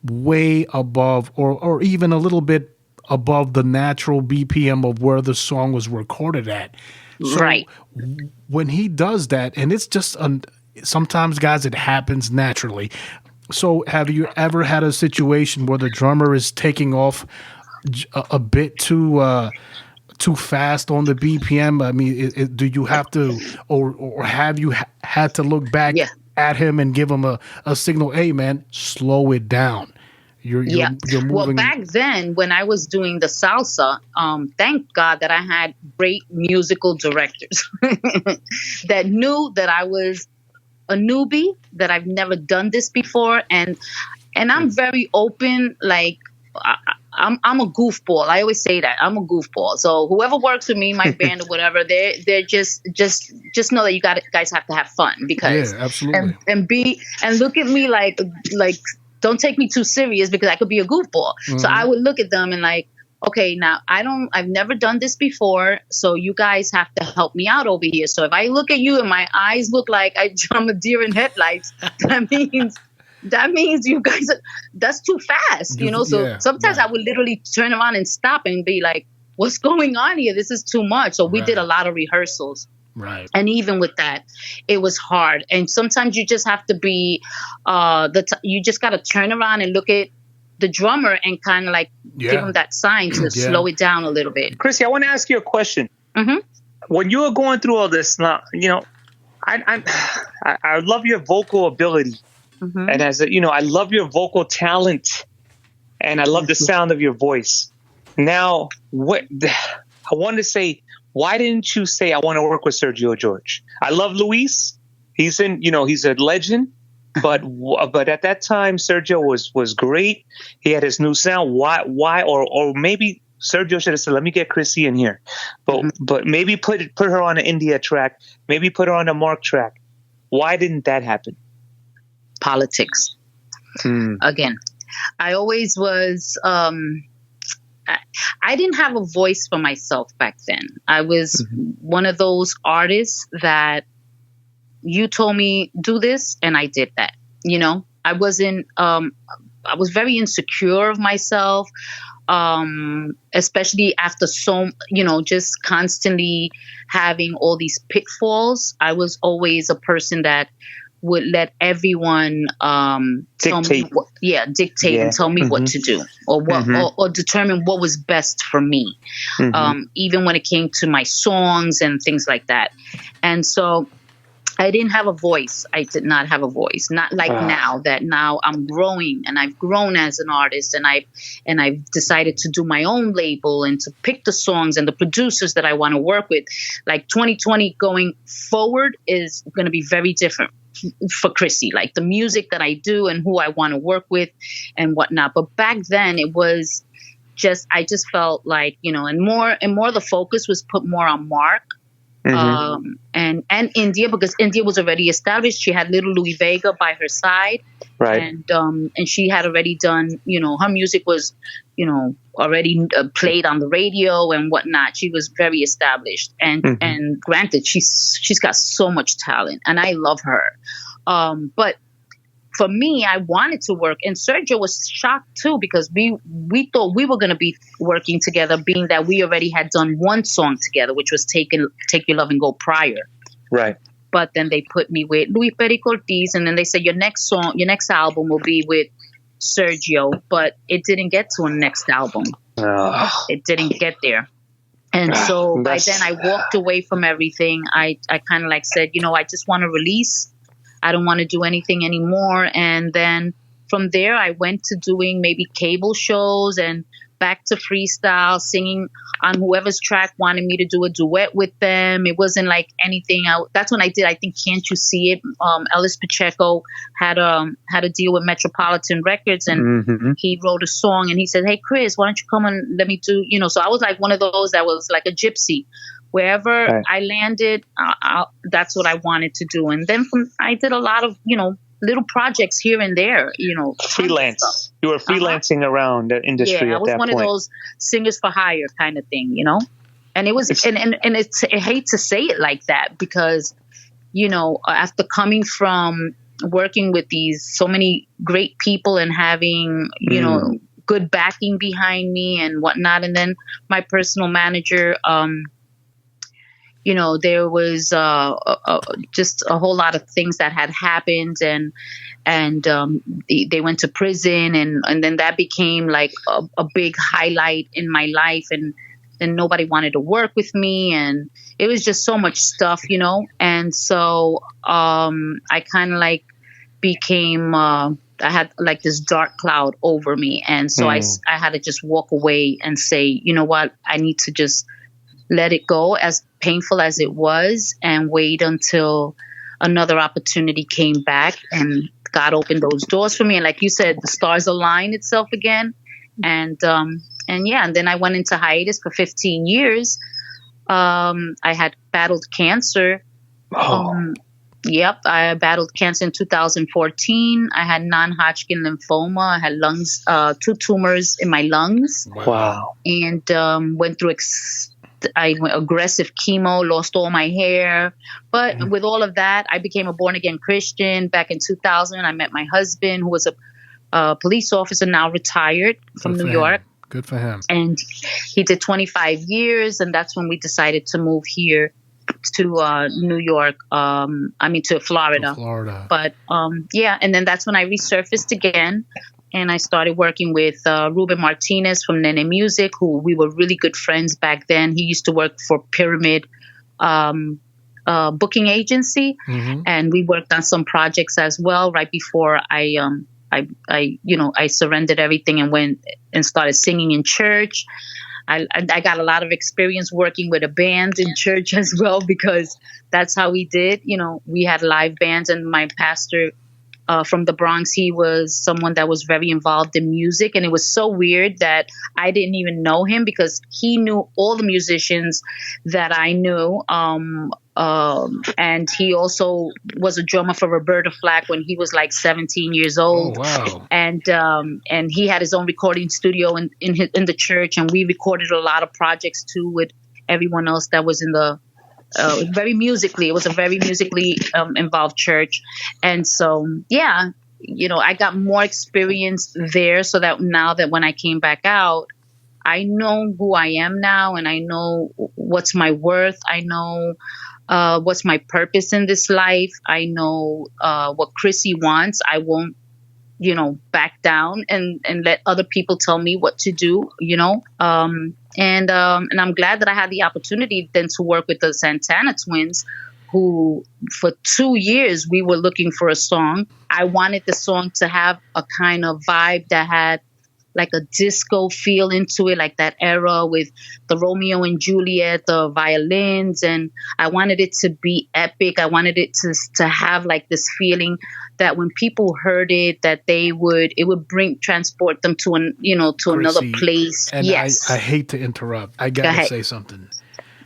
way above or even a little bit above the natural BPM of where the song was recorded at. So when he does that, and it's just, sometimes, guys, it happens naturally. So have you ever had a situation where the drummer is taking off a bit too fast on the BPM? I mean, do you have to, or have you had to look back at him and give him a signal? Hey, man, slow it down. You're moving. Well, back then when I was doing the salsa, thank God that I had great musical directors that knew that I was a newbie, that I've never done this before, and I'm very open. Like, I'm a goofball. I always say that I'm a goofball. So whoever works with me, my band or whatever, they're just know that you guys have to have fun, because absolutely, and look at me like don't take me too serious, because I could be a goofball. So I would look at them and like, okay, now I've never done this before, so you guys have to help me out over here. So if I look at you and my eyes look like I'm a deer in headlights, that means you guys that's too fast, you know? So sometimes I would literally turn around and stop and be like, what's going on here? This is too much. So we did a lot of rehearsals. Right. And even with that, it was hard. And sometimes you just have to be, you just got to turn around and look at the drummer and kind of like give him that sign to slow it down a little bit. Chrissy, I want to ask you a question. Mm-hmm. When you were going through all this, now, I love your vocal ability. Mm-hmm. And I love your vocal talent, and I love the sound of your voice. Now, I want to say, why didn't you say I want to work with Sergio George? I love Luis. He's he's a legend. But at that time, Sergio was great. He had his new sound. Why? Or maybe Sergio should have said, "Let me get Chrissy in here," but maybe put her on an India track. Maybe put her on a Marc track. Why didn't that happen? Politics. Again, I always was. I didn't have a voice for myself back then. I was one of those artists that you told me do this and I did that. I wasn't, I was very insecure of myself, especially after just constantly having all these pitfalls. I was always a person that would let everyone dictate and tell me what to do or what or determine what was best for me, even when it came to my songs and things like that. And so I didn't have a voice. I did not have a voice. Not like now that now I'm growing and I've grown as an artist and I've decided to do my own label and to pick the songs and the producers that I want to work with. Like 2020 going forward is going to be very different for Chrissy, like the music that I do and who I want to work with and whatnot. But back then it was I just felt like, and more the focus was put more on Marc. And India, because India was already established. She had Little Louie Vega by her side, right? And she had already done, her music was, already played on the radio and whatnot. She was very established, and granted, she's got so much talent, and I love her. But for me, I wanted to work, and Sergio was shocked too because we thought we were going to be working together, being that we already had done one song together, which was Take Your Love and Go prior. Right. But then they put me with Luis Ortiz, and then they said your next album will be with Sergio, but it didn't get to a next album. It didn't get there. And so by then I walked away from everything. I kind of like said, I just want to release. I don't want to do anything anymore. And then from there, I went to doing maybe cable shows and back to freestyle, singing on whoever's track wanted me to do a duet with them. It wasn't like anything. That's when I did, I think, Can't You See It? Ellis Pacheco had a deal with Metropolitan Records, and he wrote a song, and he said, "Hey, Chris, why don't you come and let me do," So I was like one of those that was like a gypsy. Wherever I landed, that's what I wanted to do. And then I did a lot of, little projects here and there, Freelance. You were freelancing around the industry at that point. Yeah, I was one of those singers for hire kind of thing, And it was, and I hate to say it like that because, after coming from working with so many great people and having, good backing behind me and whatnot. And then my personal manager, there was just a whole lot of things that had happened, and they went to prison, and then that became like a big highlight in my life, and nobody wanted to work with me, and it was just so much stuff, and so I kind of like became I had like this dark cloud over me, and so I had to just walk away and say, you know what, I need to just let it go, as painful as it was, and wait until another opportunity came back and God opened those doors for me. And like you said, the stars aligned itself again. And then I went into hiatus for 15 years. I had battled cancer. I battled cancer in 2014. I had non-Hodgkin lymphoma. I had lungs, 2 tumors in my lungs. Wow. And went through I went aggressive chemo, lost all my hair. But with all of that, I became a born-again Christian. Back in 2000, I met my husband, who was a police officer, now retired from New York. Good for him. And he did 25 years, and that's when we decided to move here to New York. To Florida. To Florida. But and then that's when I resurfaced again, and I started working with Ruben Martinez from Nene Music, who we were really good friends back then. He used to work for Pyramid booking agency, and we worked on some projects as well. Right before I surrendered everything and went and started singing in church. I got a lot of experience working with a band in church as well, because that's how we did. We had live bands, and my pastor from the Bronx, he was someone that was very involved in music. And it was so weird that I didn't even know him, because he knew all the musicians that I knew. And he also was a drummer for Roberta Flack when he was like 17 years old. Oh, wow. And he had his own recording studio in the church, and we recorded a lot of projects too with everyone else that was in the very musically. It was a very musically involved church. And so, I got more experience there, so that now that when I came back out, I know who I am now, and I know what's my worth. I know what's my purpose in this life. I know what Chrissy wants. I won't, back down and let other people tell me what to do, And I'm glad that I had the opportunity then to work with the Santana twins, who for 2 years we were looking for a song. I wanted the song to have a kind of vibe that had like a disco feel into it, like that era with the Romeo and Juliet, the violins, and I wanted it to be epic. I wanted it to have like this feeling that when people heard it, that it would transport them to another place. And yes. I hate to interrupt. I gotta say something.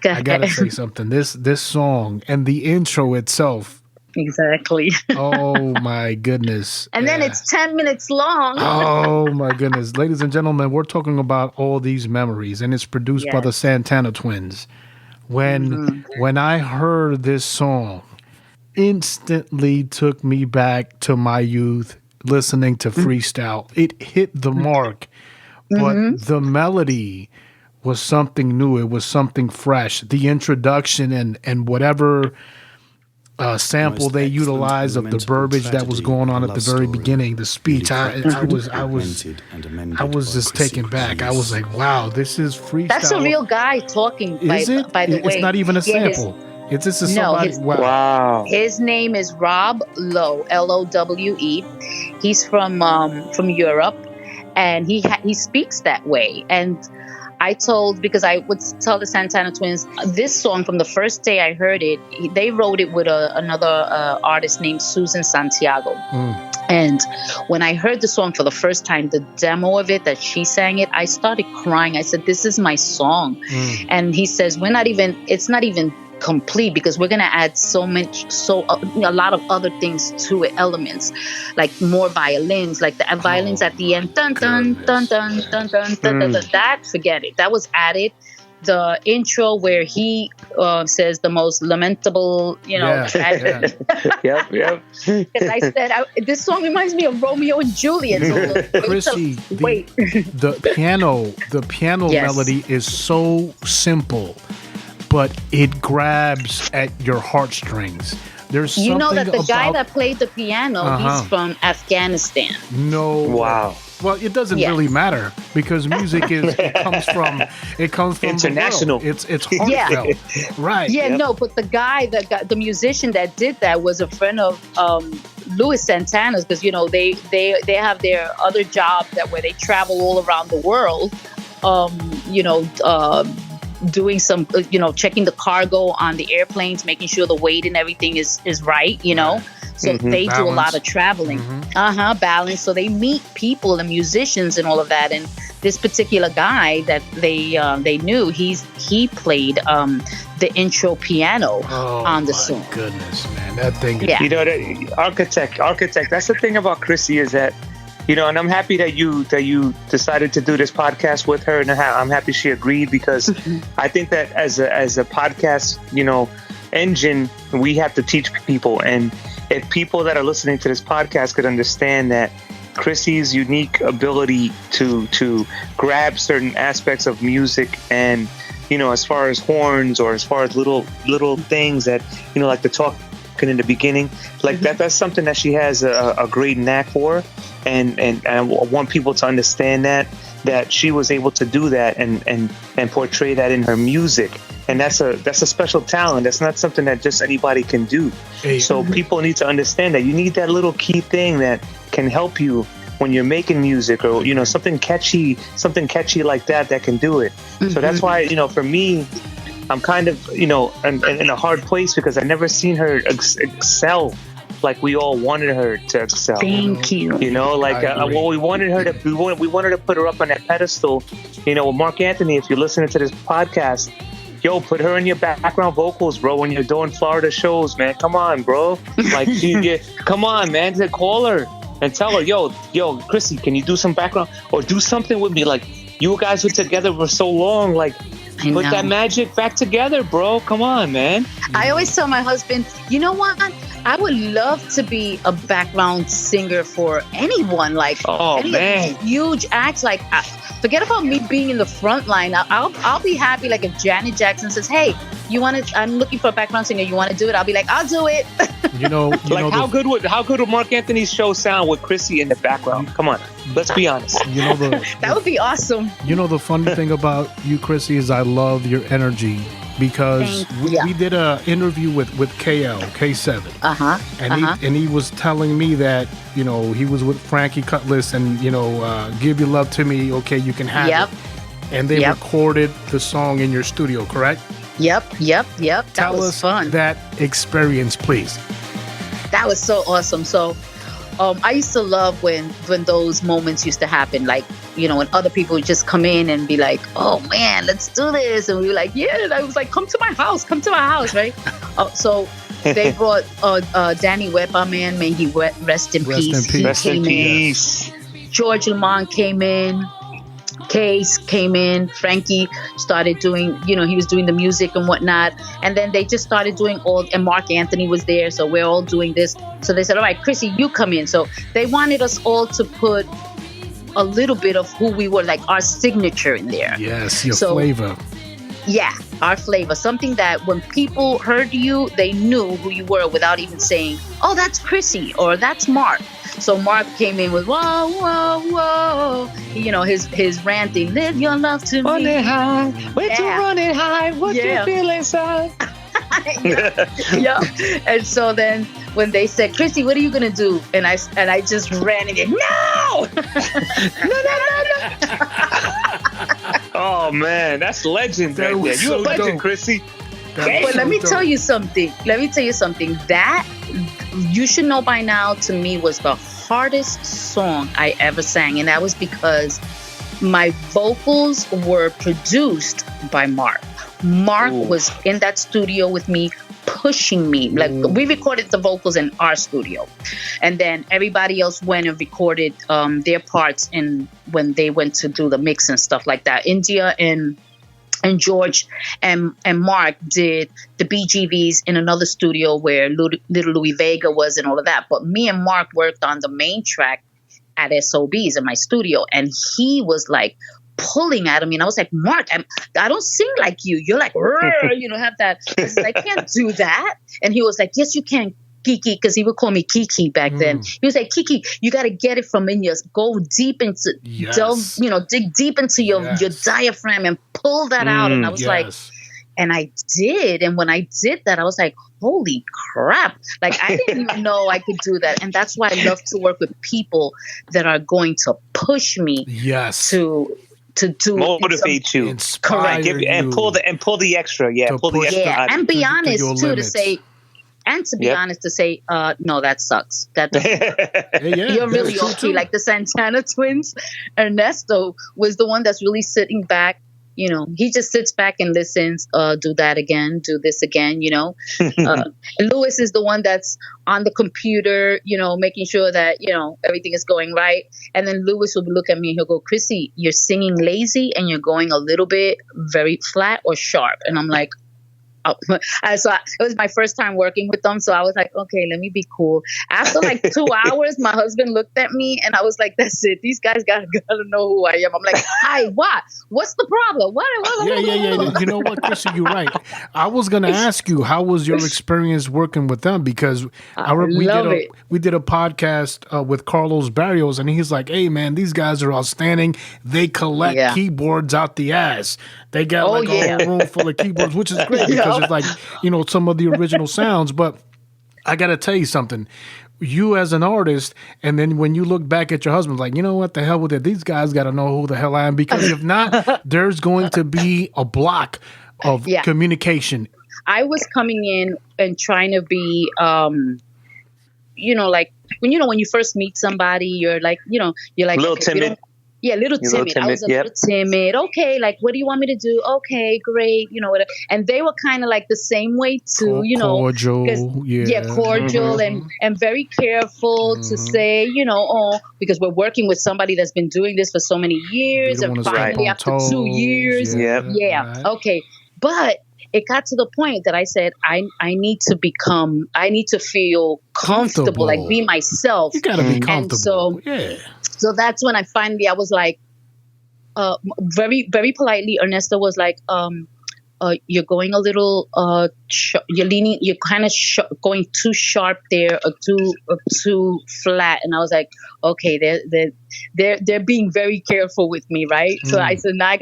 I gotta say something. This song and the intro itself. Exactly. Oh my goodness. And then it's 10 minutes long. Oh my goodness. Ladies and gentlemen, we're talking about all these memories, and it's produced by the Santana twins. When I heard this song, instantly took me back to my youth listening to Freestyle. It hit the mark, but the melody was something new. It was something fresh. The introduction and whatever sample they utilized of the verbiage that was going on at the very beginning, the speech. I was just taken back. I was like, wow, this is Freestyle. That's a real guy talking. Is it? By the way, it's not even a sample. It's just somebody. Wow. His name is Rob Lowe, Lowe. He's from Europe, and he speaks that way. And because I would tell the Santana twins, this song from the first day I heard it, they wrote it with another artist named Susan Santiago. And when I heard the song for the first time, the demo of it that she sang it, I started crying. I said, this is my song. And he says, it's not even complete, because we're going to add a lot of other things to it, elements like more violins, like the violins at the end, dun dun dun dun dun dun dun dun. That, forget it, that was added. The intro where he says the most lamentable, tragedy. Yep. Because I said this song reminds me of Romeo and Juliet. So Chrissy, the piano melody is so simple, but it grabs at your heartstrings. There's something that the guy that played the piano, he's from Afghanistan. No. Wow. Well, it doesn't really matter, because music it comes from international. It's heartfelt. Right. Yeah, no, but the guy the musician that did that was a friend of Louis Santana's, because they have their other job where they travel all around the world. Doing some, checking the cargo on the airplanes, making sure the weight and everything is right, So they do a lot of traveling. Balance. So they meet people and musicians and all of that. And this particular guy that they knew, he played the intro piano on the song. Goodness, man, that thing. Yeah. Architect. That's the thing about Chrissy, is that, and I'm happy that you decided to do this podcast with her, and I'm happy she agreed, because I think that as a podcast, engine, we have to teach people. And if people that are listening to this podcast could understand that Chrissy's unique ability to grab certain aspects of music and as far as horns or as far as little things that, like the talking in the beginning, like that's something that she has a great knack for. And I want people to understand that she was able to do that and portray that in her music. And that's a special talent. That's not something that just anybody can do. Hey. So people need to understand that you need that little key thing that can help you when you're making music, or something catchy like that can do it. So that's why for me, I'm kind of in a hard place because I never seen her excel like we all wanted her to excel. Thank you. Well, we wanted her to put her up on that pedestal. With Marc Anthony, if you're listening to this podcast, yo, put her in your background vocals, bro, when you're doing Florida shows, man. Come on, bro. Like, come on, man. To call her and tell her, yo, Chrissy, can you do some background or do something with me? Like, you guys were together for so long. Like, put that magic back together, bro. Come on, man. I always tell my husband, you know what? I would love to be a background singer for anyone. Like, any huge acts. Like, forget about me being in the front line. I'll be happy. Like, if Janet Jackson says, "Hey, I'm looking for a background singer. You want to do it?" I'll be like, "I'll do it." How good would Marc Anthony's show sound with Chrissy in the background? Come on, let's be honest. That would be awesome. The funny thing about you, Chrissy, is I love your energy. Because we did an interview with K7, and he was telling me that he was with Frankie Cutlass and Give Your Love to Me, okay, you can have it, and they recorded the song in your studio, correct? Yep. That was fun. That experience, please. That was so awesome. So I used to love when those moments used to happen, like, when other people would just come in and be like, "Oh man, let's do this," and we were like, "Yeah." And I was like, come to my house, right? So they brought Danny Wepa, man, may he rest in peace. Rest in peace. George Lamont came in. Case came in. Frankie started doing, he was doing the music and whatnot. And then they just started doing and Marc Anthony was there. So we're all doing this. So they said, "All right, Chrissy, you come in." So they wanted us all to put a little bit of who we were, like our signature in there. Yes, your flavor. Yeah, our flavor. Something that when people heard you, they knew who you were without even saying, "Oh, that's Chrissy," or "That's Marc." So Marc came in with whoa, whoa, whoa. His ranting, "Live your love to me. Running high, wait to run it high. What you feel inside?" Yeah. And so then when they said, "Chrissy, what are you gonna do?" and I just ran in it. No. Oh man, that's legend right there. You a legend, dope. Chrissy. But let me tell you something. That you should know by now, to me, was the hardest song I ever sang. And that was because my vocals were produced by Marc. Marc was in that studio with me, pushing me. Like, we recorded the vocals in our studio. And then everybody else went and recorded their parts when they went to do the mix and stuff like that. India and George and Marc did the BGVs in another studio where Little Louie Vega was and all of that. But me and Marc worked on the main track at SOBs in my studio. And he was like pulling at me. And I was like, "Marc, I don't sing like you. You're like, have that." I said, "I can't do that." And he was like, "Yes, you can, Kiki," because he would call me Kiki back then. He was like, "Kiki, you got to get it from in your, go deep into, dig deep into your diaphragm and pull that out." And I was like, and I did. And when I did that, I was like, holy crap. Like, I didn't even know I could do that. And that's why I love to work with people that are going to push me to do, motivate you, correct, and pull the extra, pull the extra, and be honest too, to say, and to be honest, to say, no, that sucks. That you're really okay. Like the Santana twins, Ernesto was the one that's really sitting back. He just sits back and listens. Do that again. Do this again. Louis is the one that's on the computer, making sure that, everything is going right. And then Louis will look at me and he'll go, "Chrissy, you're singing lazy and you're going a little bit very flat or sharp." And I'm like, it was my first time working with them. So I was like, okay, let me be cool. After like 2 hours, my husband looked at me and I was like, that's it. These guys gotta know who I am. I'm like, hi, what? What's the problem? What? Yeah. You know what, Chrissy, you're right. I was gonna ask you, how was your experience working with them? Because we did a podcast with Carlos Barrios, and he's like, hey man, these guys are outstanding. They collect keyboards out the ass. They got a whole room full of keyboards, which is great because it's like, some of the original sounds. But I got to tell you something. You as an artist, and then when you look back at your husband, like, you know what, the hell with it. These guys got to know who the hell I am, because if not, there's going to be a block of communication. I was coming in and trying to be, like when you first meet somebody, you're like, you're like a little timid. Yeah, a little timid. I was a little timid. Okay, like, what do you want me to do? Okay, great. Whatever. And they were kind of like the same way too, cordial, cordial and very careful to say, because we're working with somebody that's been doing this for so many years, and finally after 2 years, okay. But it got to the point that I said, I need to feel comfortable, like be myself. You gotta be comfortable. And so that's when I was like, very, very politely, Ernesto was like, you're going a little, you're kind of going too sharp there, or too flat. And I was like, okay, they're being very careful with me, right? So I said, now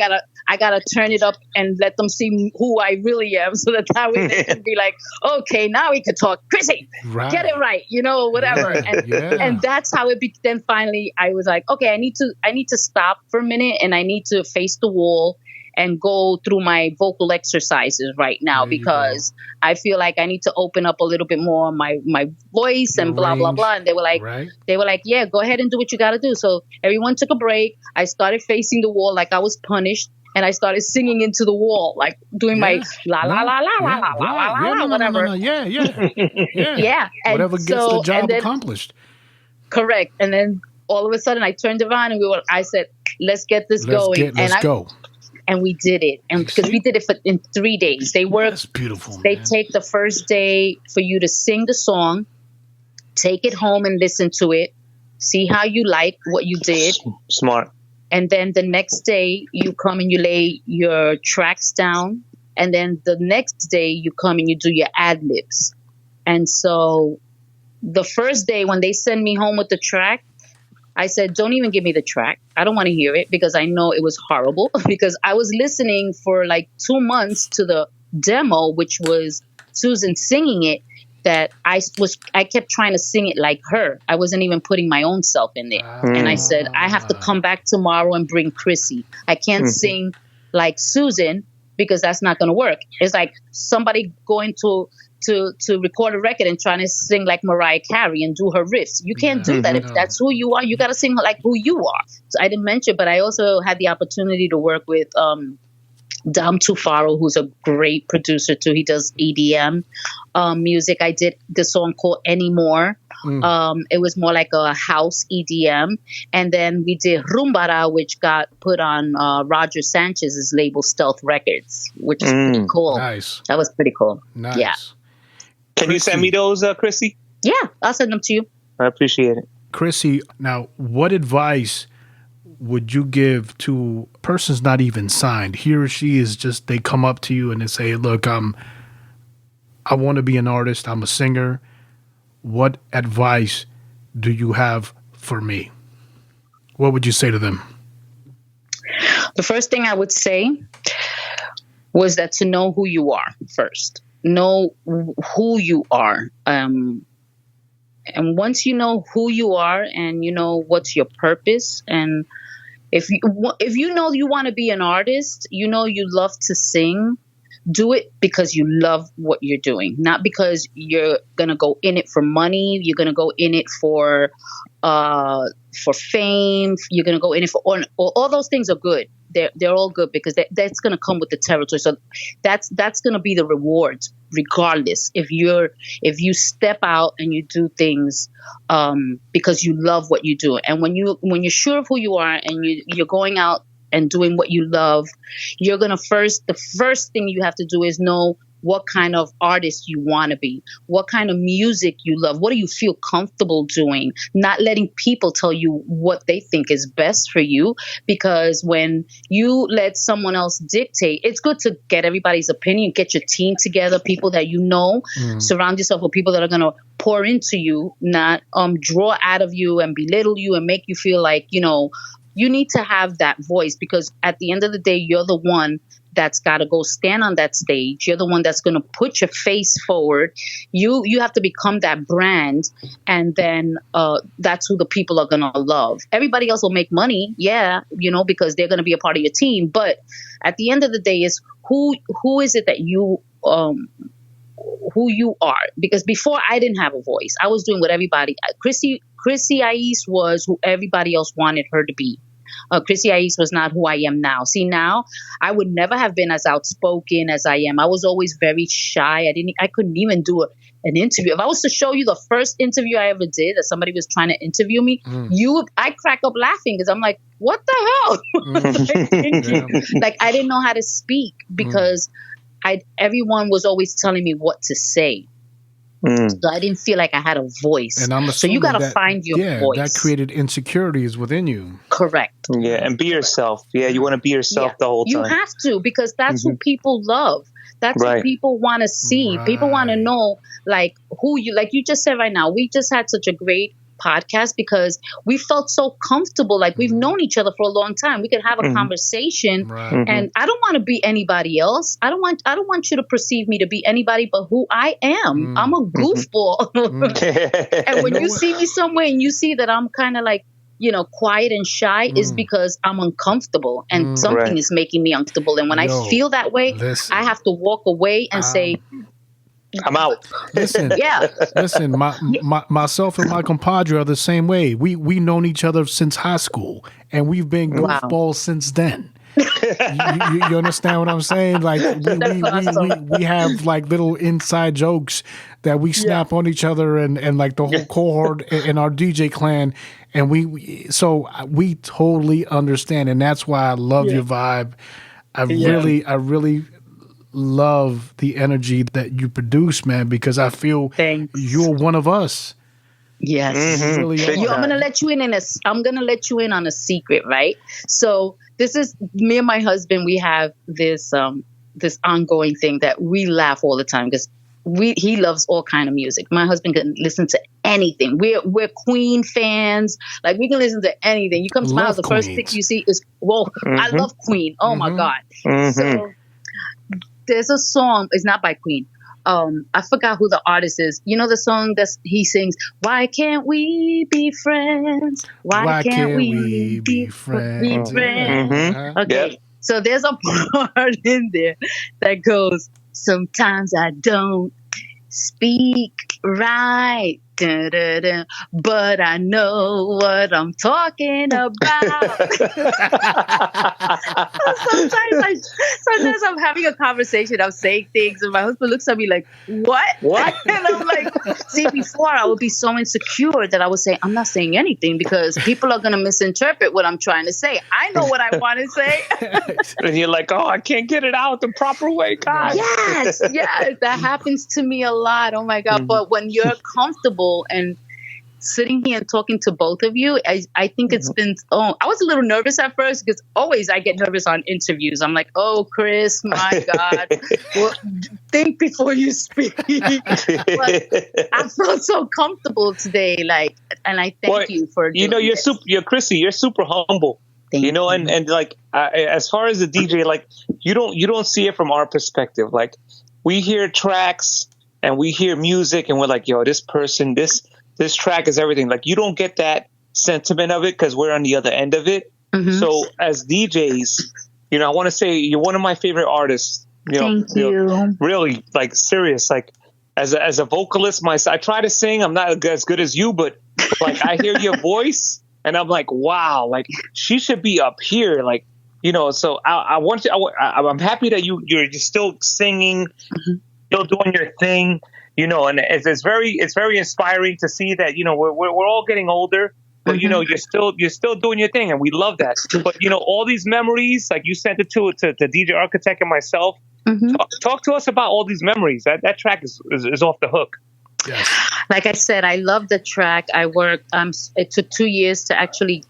I gotta turn it up and let them see who I really am, so that way they can be like, okay, now we can talk. Chrissy, get it right, whatever. And that's how it then finally I was like, okay, I need to stop for a minute, and I need to face the wall and go through my vocal exercises right now, because I feel like I need to open up a little bit more my voice and blah, blah, blah. And they were like, yeah, go ahead and do what you got to do. So everyone took a break. I started facing the wall like I was punished. And I started singing into the wall, like doing my la la la la la la la la whatever. Yeah. Whatever gets the job accomplished. Correct. And then all of a sudden I turned around and I said, let's get this going. Let's go. And we did it. And because we did it in 3 days. They work. That's beautiful. They take the first day for you to sing the song, take it home and listen to it, see how you like what you did. Smart. And then the next day you come and you lay your tracks down. And then the next day you come and you do your ad-libs. And so the first day when they send me home with the track, I said, don't even give me the track. I don't want to hear it, because I know it was horrible, because I was listening for like 2 months to the demo, which was Susan singing it, that I kept trying to sing it like her. I wasn't even putting my own self in there. And I said, I have to come back tomorrow and bring Chrissy. I can't sing like Susan, because that's not going to work. It's like somebody going to record a record and trying to sing like Mariah Carey and do her riffs. You can't do that. If that's who you are, you got to sing like who you are. So I didn't mention, but I also had the opportunity to work with Dom Tufaro, who's a great producer too. He does EDM music. I did the song called Anymore. It was more like a house EDM. And then we did Rumbara, which got put on Roger Sanchez's label Stealth Records, which is pretty cool. Nice. That was pretty cool. Nice. Yeah. Can you send me those, Chrissy? Yeah, I'll send them to you. I appreciate it. Chrissy, now, what advice would you give to a person's not even signed? He or she is just, they come up to you and they say, look, I want to be an artist. I'm a singer. What advice do you have for me? What would you say to them? The first thing I would say was that to know who you are first. Know who you are. And once you know who you are and you know what's your purpose, and if you know you want to be an artist, you know you love to sing, do it because you love what you're doing, not because you're going to go in it for money. You're going to go in it for fame. You're going to go in it for all those things are good. They're all good because that's going to come with the territory. So that's going to be the rewards, regardless. If you step out and you do things because you love what you do, and when you're sure of who you are and you're going out and doing what you love, you're gonna the first thing you have to do is know what kind of artist you want to be, what kind of music you love, what do you feel comfortable doing, not letting people tell you what they think is best for you. Because when you let someone else dictate, it's good to get everybody's opinion, get your team together, people that you know, surround yourself with people that are going to pour into you, not draw out of you and belittle you and make you feel like, you need to have that voice, because at the end of the day, you're the one that's got to go stand on that stage. You're the one that's going to put your face forward. You have to become that brand, and then that's who the people are going to love. Everybody else will make money, because they're going to be a part of your team. But at the end of the day, is who is it that you who you are? Because before, I didn't have a voice. I was doing what everybody. Chrissy I-eece was who everybody else wanted her to be. Chrissy I-eece was not who I am now. See, now I would never have been as outspoken as I am. I was always very shy. I couldn't even do an interview. If I was to show you the first interview I ever did, that somebody was trying to interview me, I crack up laughing because I'm like, what the hell? Like, I didn't know how to speak because everyone was always telling me what to say. So I didn't feel like I had a voice. And I'm so you got to find your voice. That created insecurities within you. Correct. Yeah, and be yourself. Yeah, you want to be yourself the whole time. You have to, because that's who people love. That's what people want to see. Right. People want to know, like, who you, like you just said right now, we just had such a great podcast because we felt so comfortable, like we've known each other for a long time. We could have a conversation, and I don't want to be anybody else. I don't want you to perceive me to be anybody but who I am. I'm a goofball. And when you see me somewhere and you see that I'm kind of like, quiet and shy, is because I'm uncomfortable and something is making me uncomfortable. And when I feel that way, I have to walk away and say, I'm out. Listen, myself and my compadre are the same way. We've known each other since high school, and we've been goofballs since then. you understand what I'm saying? Like we have like little inside jokes that we snap on each other and like the whole cohort in our DJ clan, and we totally understand, and that's why I love your vibe. I really love the energy that you produce, man, because I feel you're one of us. Yes. I'm gonna let you in on a secret, right? So this is me and my husband. We have this ongoing thing that we laugh all the time because he loves all kind of music. My husband can listen to anything. We're Queen fans. Like, we can listen to anything. You come to my house, the first thing you see is I love Queen. Oh my God. So there's a song. It's not by Queen. I forgot who the artist is. You know the song that he sings, "Why can't we be friends? Why can't we be friends?" Okay. So there's a part in there that goes, "Sometimes I don't speak right, but I know what I'm talking about." Sometimes I'm having a conversation, I'm saying things, and my husband looks at me like, what? And I'm like, see, before I would be so insecure that I would say, I'm not saying anything because people are going to misinterpret what I'm trying to say. I know what I want to say. And you're like, I can't get it out the proper way. God. Yes, that happens to me a lot. Oh my God. But when you're comfortable and sitting here and talking to both of you, I think it's been, I was a little nervous at first because always I get nervous on interviews. I'm like, oh, Chris, my God, well, think before you speak. But I felt so comfortable today, and I thank you for doing this. You're Chrissy, you're super humble. Thank you. And like, as far as the DJ, like, you don't see it from our perspective. Like, we hear tracks and we hear music and we're like, yo, this person, this track is everything. Like, you don't get that sentiment of it because we're on the other end of it. So as DJs, I want to say you're one of my favorite artists. Thank you. Really, like, serious. Like, as a vocalist, I try to sing. I'm not as good as you, but like, I hear your voice and I'm like, wow, like, she should be up here. Like, so I want you. I'm happy that you're still singing, still doing your thing. And it's very inspiring to see that, we're all getting older, but, you're still doing your thing. And we love that. But, all these memories, like you sent it to DJ Architect and myself, Talk to us about all these memories. That track is off the hook. Yes. Like I said, I love the track. I worked. It took 2 years to actually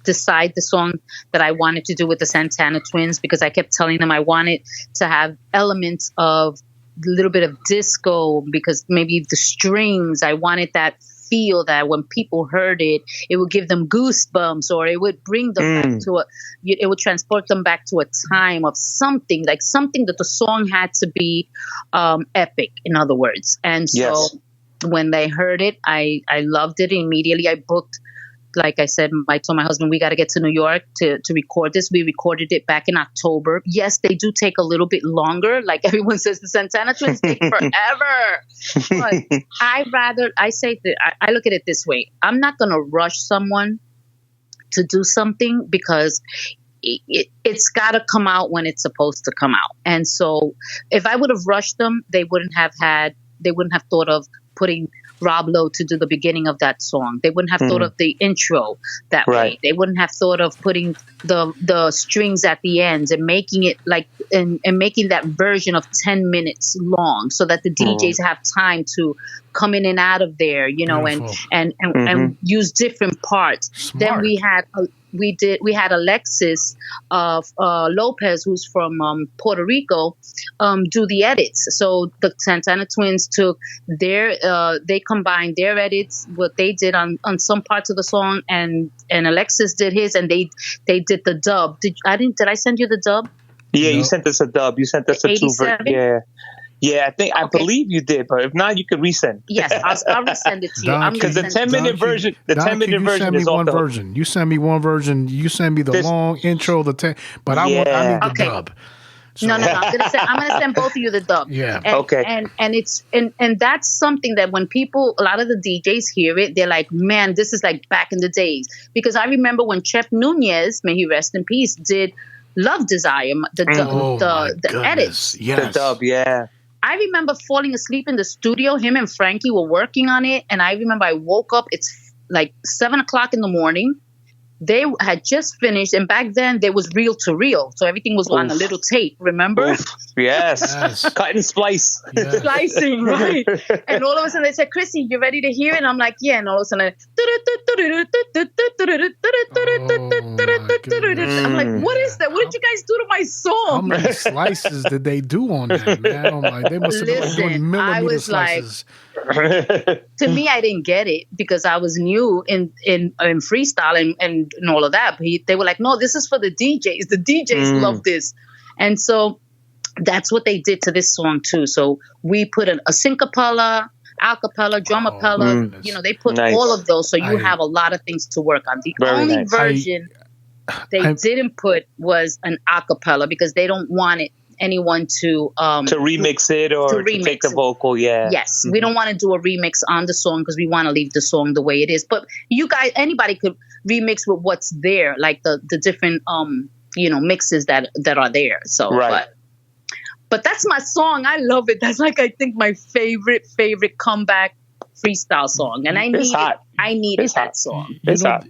decide the song that I wanted to do with the Santana Twins, because I kept telling them I wanted to have elements of a little bit of disco, because maybe the strings, I wanted that feel that when people heard it, it would give them goosebumps, or it would bring them back to it would transport them back to a time of something, like something that the song had to be epic, in other words. And so when they heard it, I loved it immediately. I booked, like I said, I told my husband, we got to get to New York to record this. We recorded it back in October. Yes, they do take a little bit longer. Like everyone says, the Santana Twins take forever. But I look at it this way. I'm not going to rush someone to do something, because it's got to come out when it's supposed to come out. And so if I would have rushed them, they wouldn't have thought of putting Rob Lowe to do the beginning of that song. They wouldn't have thought of the intro that way. They wouldn't have thought of putting the strings at the ends and making it like and making that version of 10 minutes long, so that the DJs have time to come in and out of there, you know, and use different parts. Smart. Then we had Alexis Lopez, who's from Puerto Rico, do the edits. So the Santana Twins took they combined their edits, what they did on some parts of the song, and Alexis did his, and they did the dub. Did I send you the dub? Yeah, you sent us a dub. You sent us a 2 Yeah, I believe you did, but if not, you could resend. Yes, I'll resend it to you. Because the 10-minute version, is off the version. You send me one version. You send me the long intro, but I need the dub. So. No. I'm gonna send both of you the dub. Yeah. And that's something that when a lot of the DJs hear it, they're like, man, this is like back in the days. Because I remember when Chef Nunez, may he rest in peace, did Love Desire, the edits. Yes. The dub, yeah. I remember falling asleep in the studio. Him and Frankie were working on it. And I remember I woke up, it's like 7 o'clock in the morning. They had just finished. And back then there was reel to reel. So everything was on a little tape, remember? Yes. Cut and splice. Yes. Splicing, right? And all of a sudden they said, Chrissy, you ready to hear it? And I'm like, yeah. And all of a sudden, I'm like, what is that? What did you guys do to my song? How many slices did they do on that, man? I'm like, they must have been doing millimeter slices. To me, I didn't get it because I was new in freestyle and all of that. But they were like, no, this is for the DJs. The DJs love this. And so that's what they did to this song too. So we put a syncopella, acapella, drumapella. You know, they put all of those. So you have a lot of things to work on. The only version they didn't put was an acapella because they don't want anyone to remix it or to take the vocal. Yes, we don't want to do a remix on the song because we want to leave the song the way it is. But you guys, anybody could remix with what's there, like the different mixes that are there. So but that's my song. I love it. That's like I think my favorite comeback freestyle song, and I needed that song.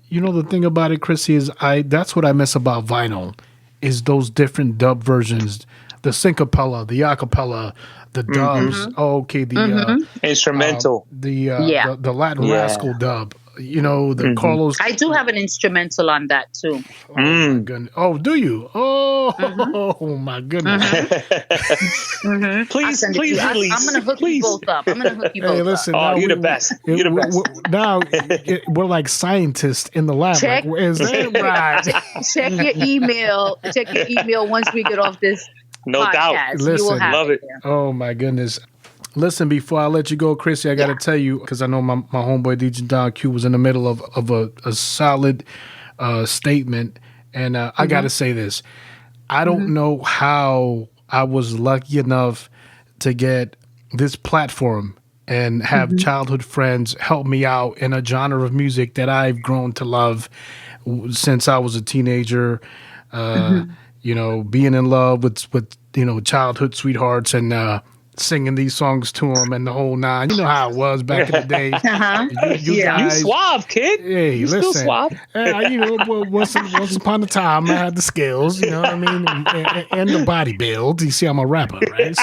You know the thing about it, Chrissy, is that's what I miss about vinyl is those different dub versions. The syncopella, the acapella, the dubs. The instrumental, the Latin Rascal dub. You know, the Carlos. I do have an instrumental on that too. Oh my goodness! Oh, do you? Oh my goodness! Please, release. I'm gonna hook you both up. Hey, listen, up. You're the best. You're the best. Now we're like scientists in the lab. Check, like, is that right? Check your email. Check your email once we get off this. No podcast. Doubt. Listen, you will have love it. Oh my goodness. Listen, before I let you go, Chrissy, I got to tell you, because I know my homeboy DJ Don Q was in the middle of a solid statement. And I got to say this. I don't know how I was lucky enough to get this platform and have childhood friends help me out in a genre of music that I've grown to love since I was a teenager. You know, being in love with childhood sweethearts and singing these songs to him and the whole nine. You know how it was back in the day. You You guys, suave, kid. hey, You listen. still suave. Once upon a time, I had the skills, you know what I mean, and the body build. You see, I'm a rapper, right?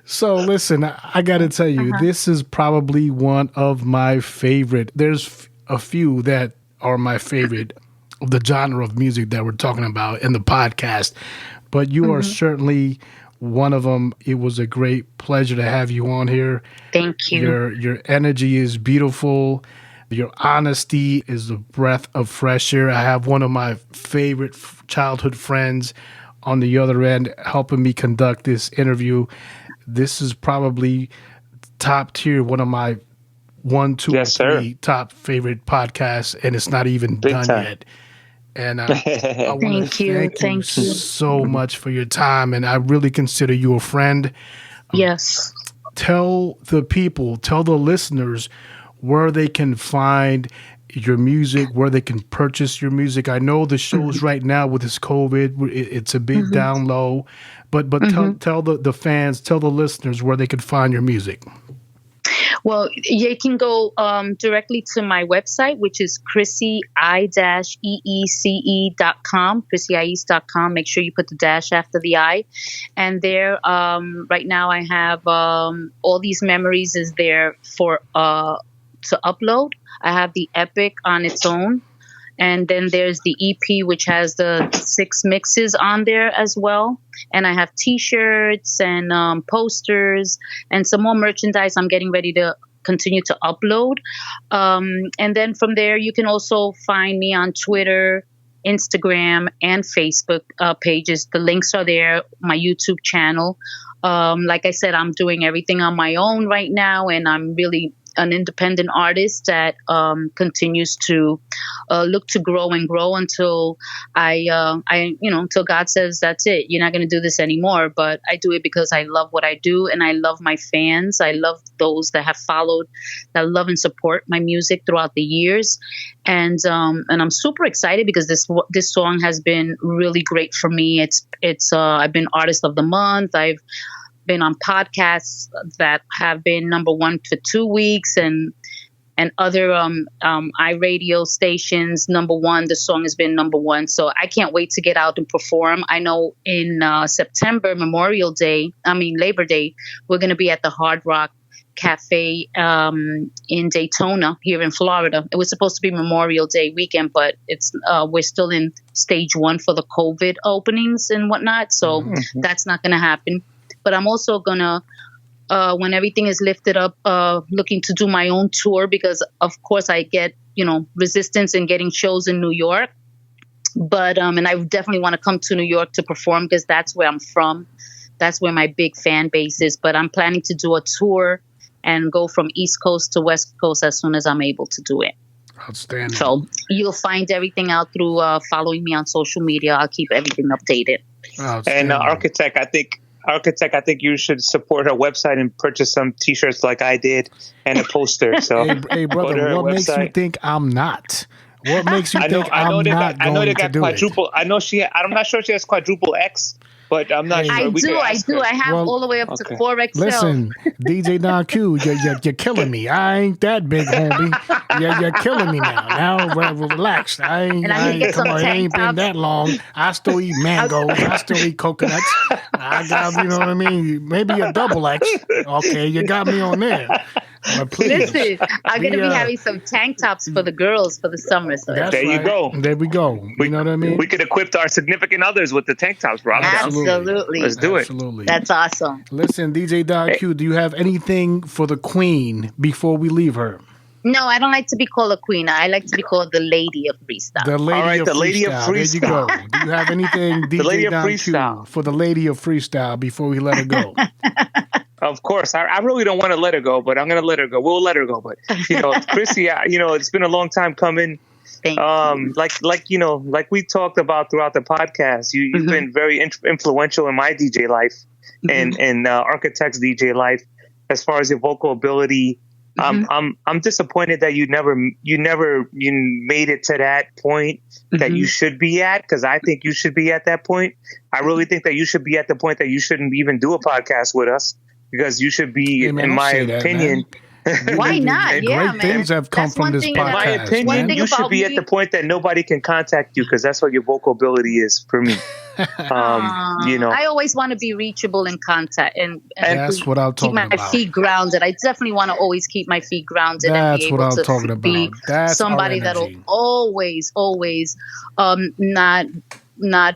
So listen, I got to tell you, this is probably one of my favorite. There's a few that are my favorite of the genre of music that we're talking about in the podcast, but you are certainly one of them. It was a great pleasure to have you on here. Thank you. Your energy is beautiful. Your honesty is a breath of fresh air. I have one of my favorite childhood friends on the other end helping me conduct this interview. This is probably top tier, one of my 1, 2, or 3 top favorite podcasts, and it's not even Big done time. yet. And I want to thank you so much for your time, and I really consider you a friend. Yes. Tell the people, tell the listeners where they can find your music, where they can purchase your music. I know the shows right now with this COVID, it's a bit down low, but tell the fans, tell the listeners where they can find your music. Well, you can go directly to my website, which is Chrissy I-eece.com, ChrissyIeece.com. Make sure you put the dash after the I. And there, right now I have all these memories is there for to upload. I have the Epic on its own. And then there's the EP, which has the 6 mixes on there as well. And I have T-shirts and posters and some more merchandise I'm getting ready to continue to upload. And then from there, you can also find me on Twitter, Instagram, and Facebook pages. The links are there, my YouTube channel. Like I said, I'm doing everything on my own right now, and I'm really an independent artist that continues to look to grow and grow until until God says that's it. You're not going to do this anymore. But I do it because I love what I do, and I love my fans. I love those that have followed, that love and support my music throughout the years, and I'm super excited because this song has been really great for me. It's I've been Artist of the Month. I've been on podcasts that have been number 1 for 2 weeks, and other iRadio stations number 1. The song has been number 1, so I can't wait to get out and perform. I know in September, Labor Day, we're going to be at the Hard Rock Cafe in Daytona here in Florida. It was supposed to be Memorial Day weekend, but it's we're still in stage 1 for the COVID openings and whatnot, so that's not going to happen. But I'm also going to, when everything is lifted up, looking to do my own tour because, of course, I get, resistance in getting shows in New York. But and I definitely want to come to New York to perform because that's where I'm from. That's where my big fan base is. But I'm planning to do a tour and go from East Coast to West Coast as soon as I'm able to do it. Outstanding. So you'll find everything out through following me on social media. I'll keep everything updated. And Architect, I think you should support her website and purchase some T-shirts like I did and a poster. So, hey brother, what makes you think I'm not? What makes you think I'm not going to do quadruple. it? I'm not sure she has quadruple X, but I'm not sure. I do. I have all the way up to 4XL. Listen, DJ Don Q, you're killing me. I ain't that big, homie. You're killing me now. Now, relax. I ain't been that long. I still eat mangoes. I still eat coconuts. I got, you know what I mean? Maybe a double X. Okay, you got me on there. But please. Listen, I'm going to be having some tank tops for the girls for the summer. So there you go. There we go. You know what I mean? We could equip our significant others with the tank tops, Rob. Absolutely. Let's do it. Absolutely. That's awesome. Listen, DJ Don Q, do you have anything for the queen before we leave her? No, I don't like to be called a queen. I like to be called the Lady of Freestyle. The Lady of Freestyle. There you go. Do you have anything, DJ Don Q, for the Lady of Freestyle before we let her go? Of course. I really don't want to let her go, but I'm going to let her go. We'll let her go. But, Chrissy, it's been a long time coming. Thank you. Like we talked about throughout the podcast, you've been very influential in my DJ life and Architect's DJ life as far as your vocal ability, I'm disappointed that you made it to that point that you should be at, because I think you should be at that point. I really think that you should be at the point that you shouldn't even do a podcast with us, because you should be, Hey, man, in don't my say that, opinion. Why not? Yeah, Great man. things have come That's from one this thing In that- my podcast. opinion, man. thing you should about be at me- the point that nobody can contact you, because that's what your vocal ability is for me. I always want to be reachable in contact and That's what I'm keep talking my about. feet grounded. I definitely want to always keep my feet grounded That's and be what able I'm to talking about. be That's our somebody that'll energy. always not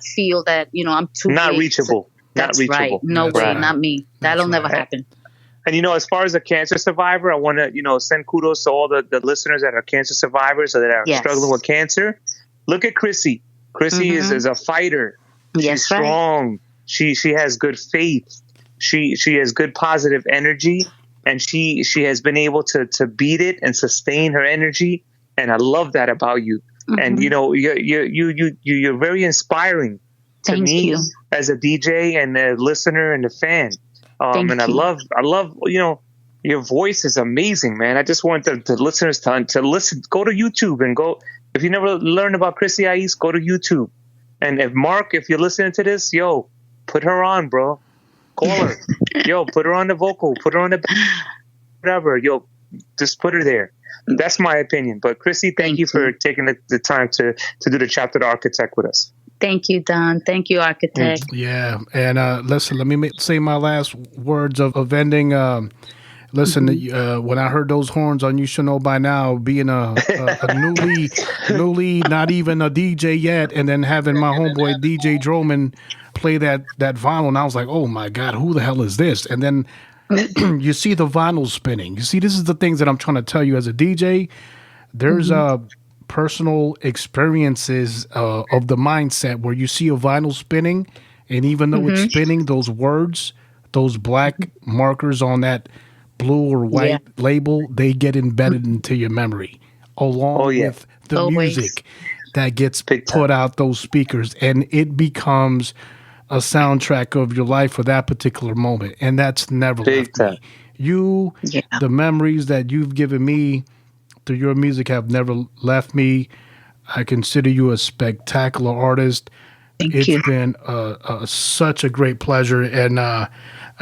feel that I'm too Not big. reachable. That's Not reachable. right. No That's way, right. not me. That'll That's never right. happen. And, as far as a cancer survivor, I want to, send kudos to all the listeners that are cancer survivors or that are Yes. struggling with cancer. Look at Chrissy. Chrissy is a fighter. She's Yes, right. strong. She has good faith. She has good positive energy, and she has been able to beat it and sustain her energy. And I love that about you. And you're very inspiring to Thank me you. as a DJ and a listener and a fan. Thank and I you. love your voice is amazing, man. I just want the listeners to listen. Go to YouTube and go. If you never learned about Chrissy I-eece, go to YouTube. And if you're listening to this, put her on, bro. Call her. Put her on the vocal. Put her on the whatever. Just put her there. That's my opinion. But Chrissy, thank you for taking the time to do the chapter of the Architect with us. Thank you, Don. Thank you, Architect. Yeah, and listen, let me say my last words of ending. Listen, when I heard those horns on You Should Know By Now, being a newly, not even a DJ yet, and then having my homeboy DJ Droman play that vinyl, and I was like, oh my God, who the hell is this? And then you see the vinyl spinning. You see, this is the things that I'm trying to tell you as a DJ. There's personal experiences of the mindset where you see a vinyl spinning, and even though it's spinning, those words, those black markers on that blue or white label, they get embedded into your memory along with the Always. music that gets Big time. put out those speakers, and it becomes a soundtrack of your life for that particular moment. And that's never Big left me. time. The memories that you've given me through your music have never left me. I consider you a spectacular artist. Thank you. It's been such a great pleasure. And I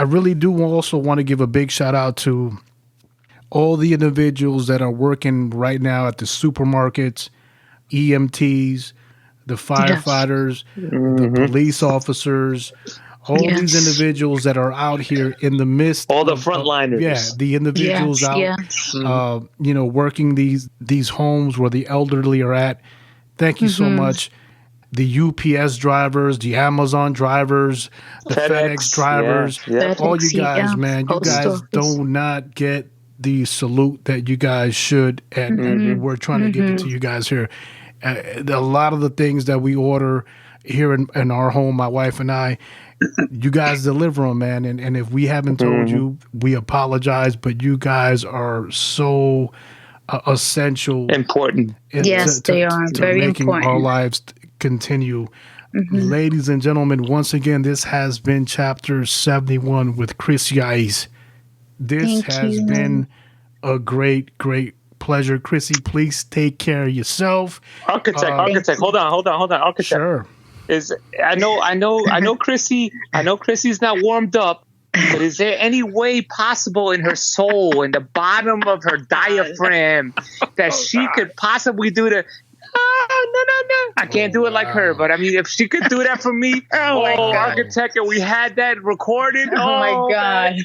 really do also want to give a big shout out to all the individuals that are working right now at the supermarkets, EMTs, the firefighters, the police officers, all these individuals that are out here in the midst. All the frontliners. Yeah, the individuals out, working these homes where the elderly are at. Thank you so much. The UPS drivers, the Amazon drivers, the FedEx drivers, all you guys, man, you guys do not get the salute that you guys should, and we're trying to give it to you guys here. A lot of the things that we order here in our home, my wife and I, you guys deliver them, man. And if we haven't told you, we apologize, but you guys are so essential. Important. Yes, they are. Very making important. our lives continue. Ladies and gentlemen, once again, this has been chapter 71 with Chrissy I-eece. This has been a great pleasure. Chrissy, please take care of yourself. Architect. Hold on. Architect. Sure. I know Chrissy. I know Chrissy's not warmed up, but is there any way possible in her soul, in the bottom of her diaphragm, that she could possibly do the? No. I can't do it like her, but I mean, if she could do that for me, my God. Architect, and we had that recorded. Oh my God. Man.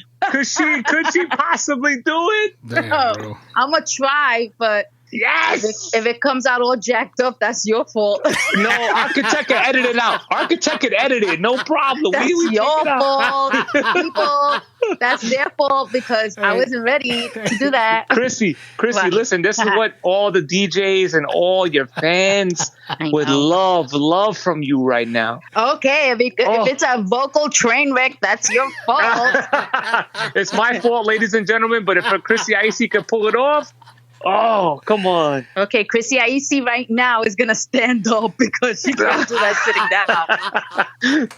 Could she possibly do it? Damn, bro. I'm going to try, but Yes. if it comes out all jacked up, that's your fault. No, Architect can edit it out. Architect can edit it. No problem. That's We your take it out. fault, people. That's their fault because I wasn't ready to do that. Chrissy, What? listen, this is what all the DJs and all your fans I would know. love from you right now. Okay, if it's a vocal train wreck, that's your fault. It's my fault, ladies and gentlemen, but if Chrissy I-eece could pull it off, oh, come on. Okay, Chrissy I-eece right now is going to stand up because she can't do that sitting down.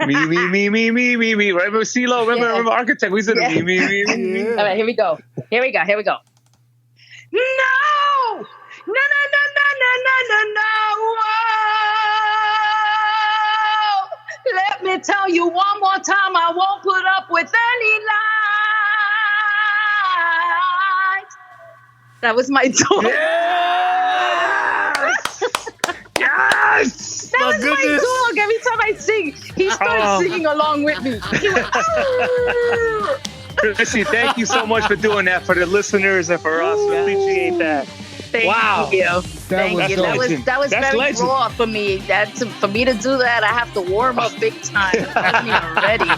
Me. Remember CeeLo? Remember Architect? We said me. All right, here we go. No! No, no, no, no, no, no, no, no. Whoa! Let me tell you one more time, I won't put up with any lies. That was my dog. Yes! That was my dog. Every time I sing, he starts singing along with me. He went, "Oh." Chrissy, thank you so much for doing that for the listeners and for us. We appreciate that. Thank Wow. you. Thank you. That was That's very legend. raw for me. For me to do that, I have to warm up big time. I wasn't even ready.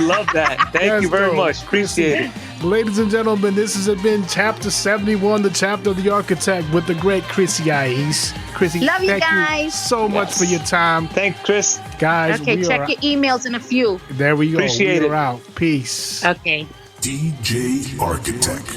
We love that. Thank you very much. Appreciate it. Ladies and gentlemen, this has been Chapter 71, the chapter of the Architect with the great Chrissy I-eece. Chrissy, Love you thank you guys. so much for your time. Thanks, Chris. Guys, Okay, we check are, your emails in a few. there we go. Appreciate we it. are out. Peace. Okay. DJ Architect.